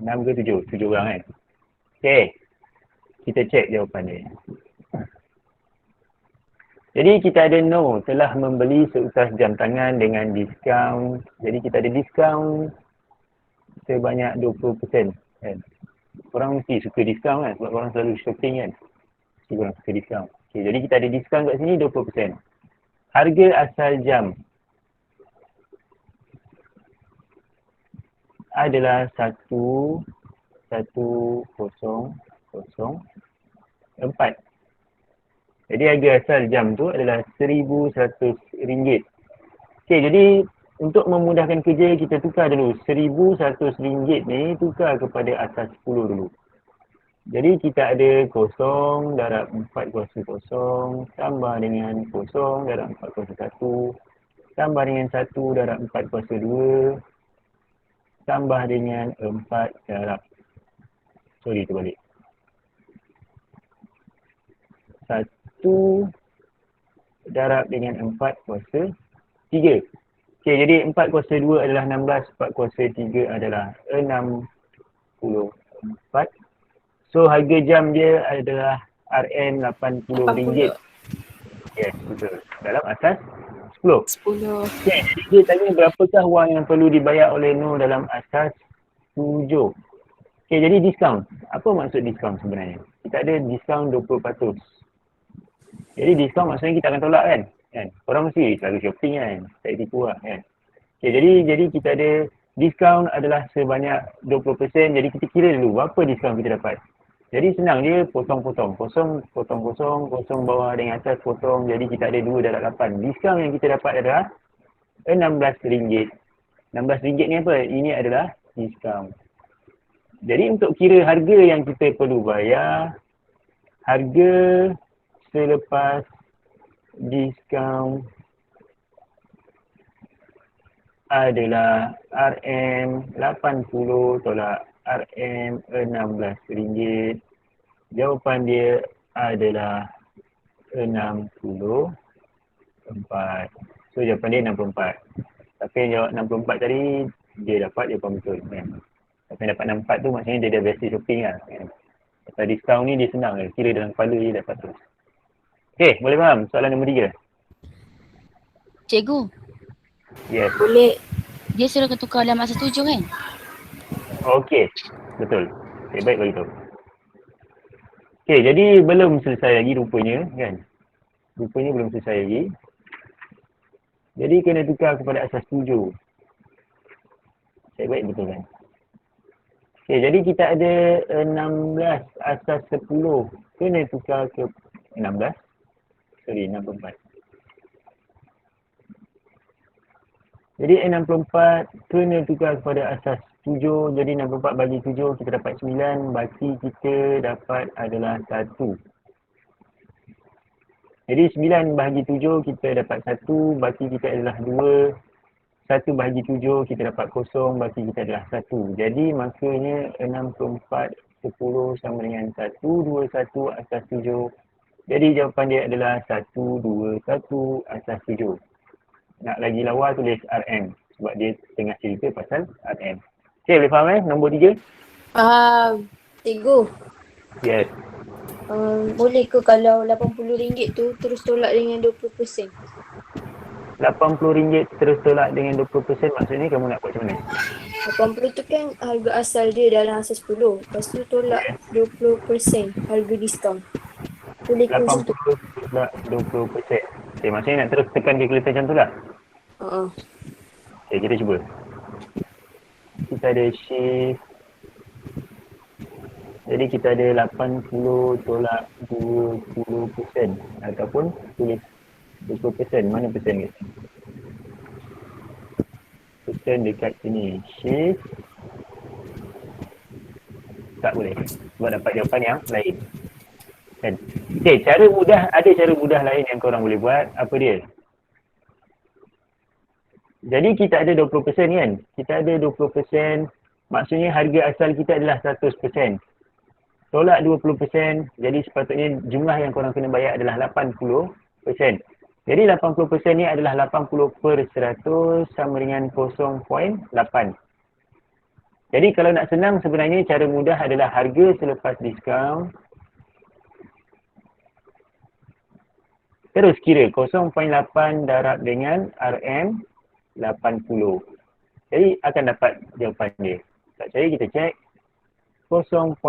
6 ke 7? 7 orang kan? Okay. Kita check jawapan dia. Jadi kita ada no telah membeli seutas jam tangan dengan diskaun. Jadi kita ada diskaun sebanyak 20% kan? Korang mesti suka diskaun kan? Sebab korang selalu shopping kan? Mesti korang suka diskaun. Okay, jadi kita ada diskaun kat sini 20%. Harga asal jam adalah 1,004. Jadi harga asal jam tu adalah RM1,100. Okay, jadi untuk memudahkan kerja, kita tukar dulu RM1,100 ni tukar kepada asas 10 dulu. Jadi kita ada kosong darab 4 kuasa kosong tambah dengan kosong darab 4 kuasa 1 tambah dengan 1 darab 4 kuasa 2 tambah dengan 4 darab terbalik 1 darab dengan 4 kuasa 3. Okay, jadi 4 kuasa 2 adalah 16, 4 kuasa 3 adalah 64. So harga jam dia adalah RM80. Yes, betul. Dalam asas 10. 10. Okay, jadi dia tanya berapakah wang yang perlu dibayar oleh Nur dalam asas 7. Okay, jadi diskaun. Apa maksud diskaun sebenarnya? Kita ada diskaun 20%. Jadi diskaun maksudnya kita akan tolak kan? Orang mesti selalu shopping kan? Tak tipu lah kan? Okay, jadi kita ada diskaun adalah sebanyak 20%. Jadi kita kira dulu berapa diskaun kita dapat. Jadi senang dia potong-potong. Kosong bawah dengan atas potong. Jadi kita ada 2 darab 8. Diskaun yang kita dapat adalah RM16. RM16 ni apa? Ini adalah diskaun. Jadi untuk kira harga yang kita perlu bayar, harga selepas diskaun adalah RM80 tolak RM16. Jawapan dia adalah 64. So jawapan dia 64. Tapi yang jawab 64 tadi dia dapat jawapan betul kan. Tapi yang dapat 64 tu maksudnya dia dah biasa shopping lah kan. Pasal diskaun ni dia senang kan. Kira dalam kepala dia dapat terus. Okay, boleh faham? Soalan nombor 3. Cikgu, Yes. Boleh. dia suruh tukar dalam asas 7 kan? Okey, betul. Okay, baik bagi tahu. Okey, jadi belum selesai lagi rupanya kan. Rupanya belum selesai lagi. Jadi kena tukar kepada asas 7. Baik betul kan. Okey, jadi kita ada 16 asas 10. Kena tukar ke 16. Sorry, 64. Jadi 64 kena tukar kepada asas 7. Jadi 64 bagi 7 kita dapat 9. Baki kita dapat adalah 1. Jadi 9 bahagi 7 kita dapat 1, baki kita adalah 2. 1 bahagi 7 kita dapat 0, baki kita adalah 1. Jadi maknanya 64, 10 sama dengan 121 asas 7. Jadi jawapan dia adalah 121 asas 7. Nak lagi lawa tulis RM. Sebab dia tengah cerita pasal RM. Okay, boleh faham nombor 3? Faham. Cikgu, Yes. boleh ke kalau RM80 tu terus tolak dengan 20%? RM80 terus tolak dengan 20%, maksudnya kamu nak buat macam mana? 80 tu kan harga asal dia dalam asal 10. Lepas tu tolak 20% harga diskaun. Boleh ke macam tu? 80 tolak 20%. Okay, maksudnya nak terus tekan kalkulator macam tu lah. Haa. Okay, kita cuba. Kita ada shift. Jadi kita ada 80 tolak 20% ataupun tulis 20%. Mana persen guys? Persen dekat sini. Shift. Tak boleh. Sebab dapat jawapan yang lain. Kan? Okay, cara mudah, ada cara mudah lain yang korang boleh buat. Apa dia? Jadi kita ada 20% kan? Kita ada 20%, maksudnya harga asal kita adalah 100%. Tolak 20%, jadi sepatutnya jumlah yang korang kena bayar adalah 80%. Jadi 80% ni adalah 80 per 100 sama dengan 0.8. Jadi kalau nak senang sebenarnya cara mudah adalah harga selepas diskaun. Terus kira 0.8 darab dengan RM 80. Jadi akan dapat jawapan dia. Tak percaya kita cek. 0.8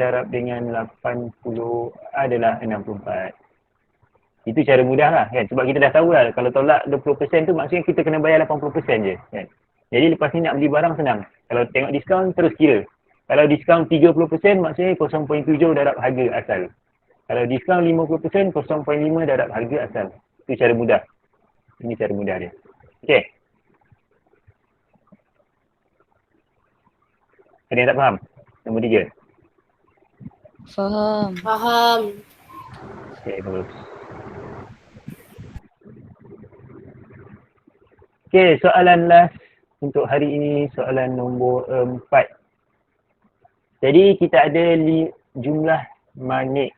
darab dengan 80 adalah 64. Itu cara mudah lah kan. Sebab kita dah tahu lah kalau tolak 20% tu maksudnya kita kena bayar 80% je kan. Jadi lepas ni nak beli barang senang. Kalau tengok diskaun terus kira. Kalau diskaun 30% maksudnya 0.7 darab harga asal. Kalau diskaun 50% 0.5 darab harga asal. Itu cara mudah. Ini cara mudah dia. Okey. Ada yang tak faham? Nombor 3. Faham. Okey, bagus. Okey, soalan last untuk hari ini, soalan nombor 4. Jadi kita ada jumlah magnet.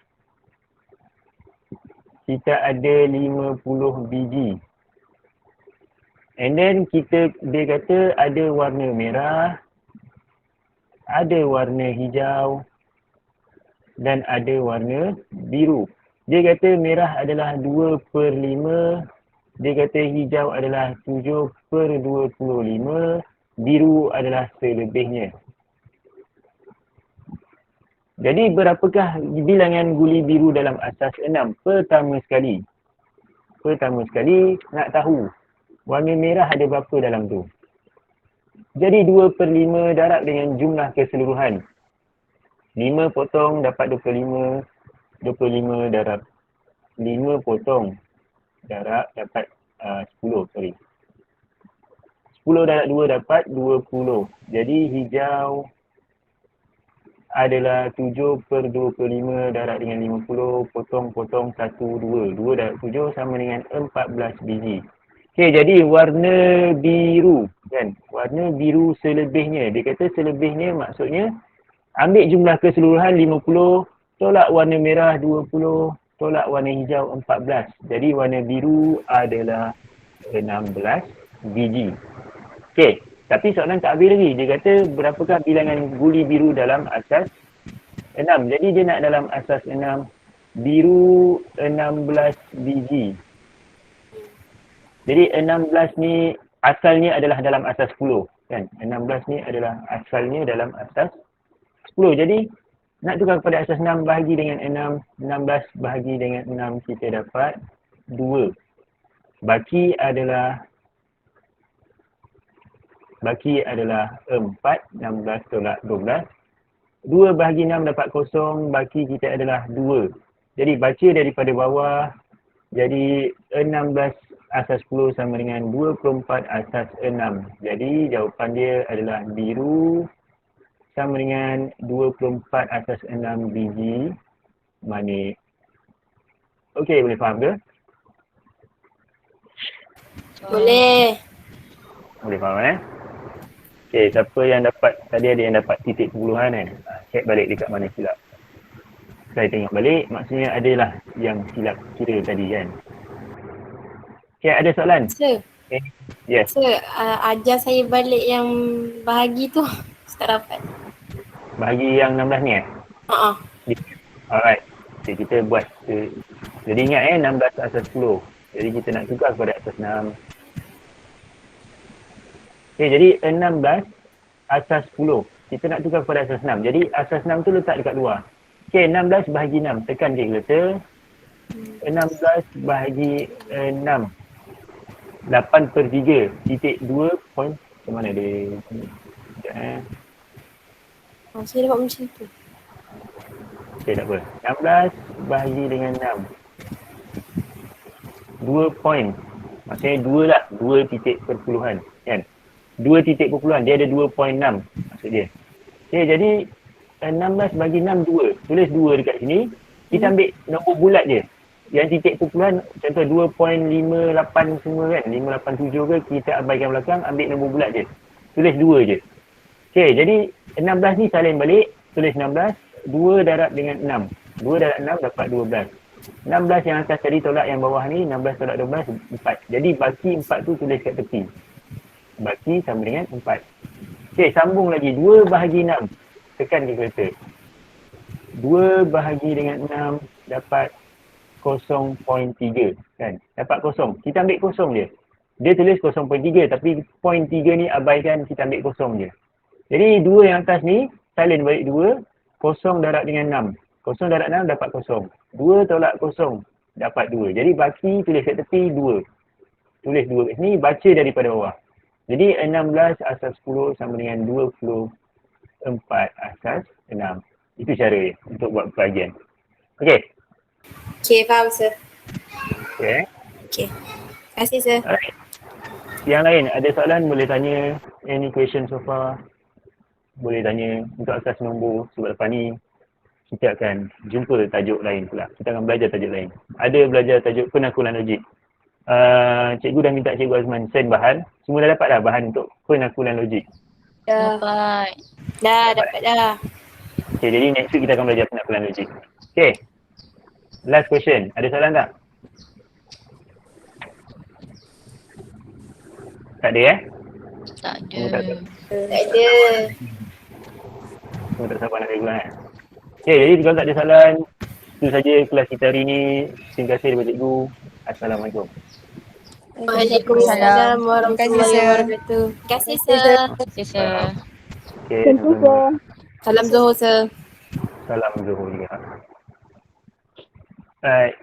Kita ada 50 biji. And then dia kata ada warna merah, ada warna hijau dan ada warna biru. Dia kata merah adalah 2/5, dia kata hijau adalah 7/25, biru adalah selebihnya. Jadi berapakah bilangan guli biru dalam asas 6? Pertama sekali nak tahu warna merah ada berapa dalam tu. Jadi 2/5 darab dengan jumlah keseluruhan. 5 potong dapat 25. 25 darab 5 potong darab dapat 10. 10 darab 2 dapat 20. Jadi hijau adalah 7/25 darab dengan 50 potong 1, 2. 2 darab 7 sama dengan 14 biji. Okey, jadi warna biru kan. Warna biru selebihnya. Dia kata selebihnya maksudnya ambil jumlah keseluruhan 50, tolak warna merah 20, tolak warna hijau 14. Jadi warna biru adalah 16 biji. Okey, tapi soalan tak habis lagi. Dia kata berapakah bilangan guli biru dalam asas 6. Jadi dia nak dalam asas 6, biru 16 biji. Jadi 16 ni asalnya adalah dalam asas 10 kan. 16 ni adalah asalnya dalam asas 10. Jadi nak tukar kepada asas 6 bahagi dengan 6. 16 bahagi dengan 6 kita dapat 2. Baki adalah 4. 16 tolak 12. 2 bahagi 6 dapat 0. Baki kita adalah 2. Jadi baca daripada bawah. Jadi 16 asas 10 sama dengan 24 asas 6. Jadi jawapan dia adalah biru sama dengan 24 asas 6 biji magnet. Okey, boleh faham ke? Boleh. Boleh faham Okey, siapa yang dapat, tadi ada yang dapat titik puluhan kan? Check balik dekat mana silap. Saya tengok balik, maksudnya adalah yang silap kira tadi kan? Okey, ada soalan? Sir, Yes. sir, ajar saya balik yang bahagi tu. Tak dapat. Bahagi yang 16 ni Haa. Alright. Okay, kita buat. Jadi ingat 16 asas 10. Jadi kita nak tukar kepada asas 6. Okay, jadi 16 asas 10. Kita nak tukar kepada asas 6. Jadi asas 6 tu letak dekat luar. Okay, 16 bahagi 6. Tekan calculator. 16 bahagi 6. 8/3. Titik 2 point. Macam mana dia? Sekejap Saya dapat macam tu. Okay, tak apa. 16 bahagi dengan 6. 2 point. Maksudnya 2 lah. 2 titik perpuluhan. Kan? 2 titik perpuluhan. Dia ada 2.6. Maksud dia. Okay, jadi 16 bagi 6, 2. Tulis 2 dekat sini. Kita ambil nombor bulat je. Yang titik perpuluhan, contoh 2.58 semua kan. 587 ke, kita abaikan belakang, ambil nombor bulat je. Tulis 2 je. Okay, jadi 16 ni salin balik. Tulis 16. 2 darab dengan 6. 2 darab 6 dapat 12. 16 yang atas tadi tolak yang bawah ni. 16 tolak 12, 4. Jadi baki 4 tu tulis kat tepi. Baki sama dengan 4. Okay, sambung lagi. 2 bahagi 6. Tekan calculator. 2 bahagi dengan 6 dapat 0.3 kan. Dapat kosong. Kita ambil kosong je. Dia tulis 0.3 tapi 0.3 ni abaikan, kita ambil kosong je. Jadi 2 yang atas ni salin balik 2. 0 darab dengan 6. 0 darab 6 dapat kosong. 2 tolak kosong dapat 2. Jadi baki tulis kat tepi 2. Tulis 2 kat sini, baca daripada bawah. Jadi 16 asas 10 sama dengan 24 asas 6. Itu cara dia untuk buat bahagian. Okey. Okay, faham sir. Okay. Okay. Terima kasih sir. Alright. Yang lain ada soalan boleh tanya. Any question so far? Boleh tanya untuk asas nombor. Sebab lepas ni kita akan jumpa tajuk lain pula. Kita akan belajar tajuk lain. Ada belajar tajuk penakulan logik. Cikgu dah minta Cikgu Azman send bahan. Semua dah dapat dah bahan untuk penakulan logik. Dapat. Dah, dapat dah. Okay, jadi next week kita akan belajar penakulan logik. Okay. Last question. Ada soalan tak? Tak ada Tak Semua tak ada. Tak ada. Semua tak sabar nak regular Okay, jadi kalau tak ada soalan, itu saja kelas kita hari ni. Terima kasih daripada cikgu. Assalamualaikum. Waalaikumsalam warahmatullahi wabarakatuh. Terima kasih sir. Okay, sir. Okay, sama-sama. Salam Zuhur sir. Salam Zuhur juga. Alright.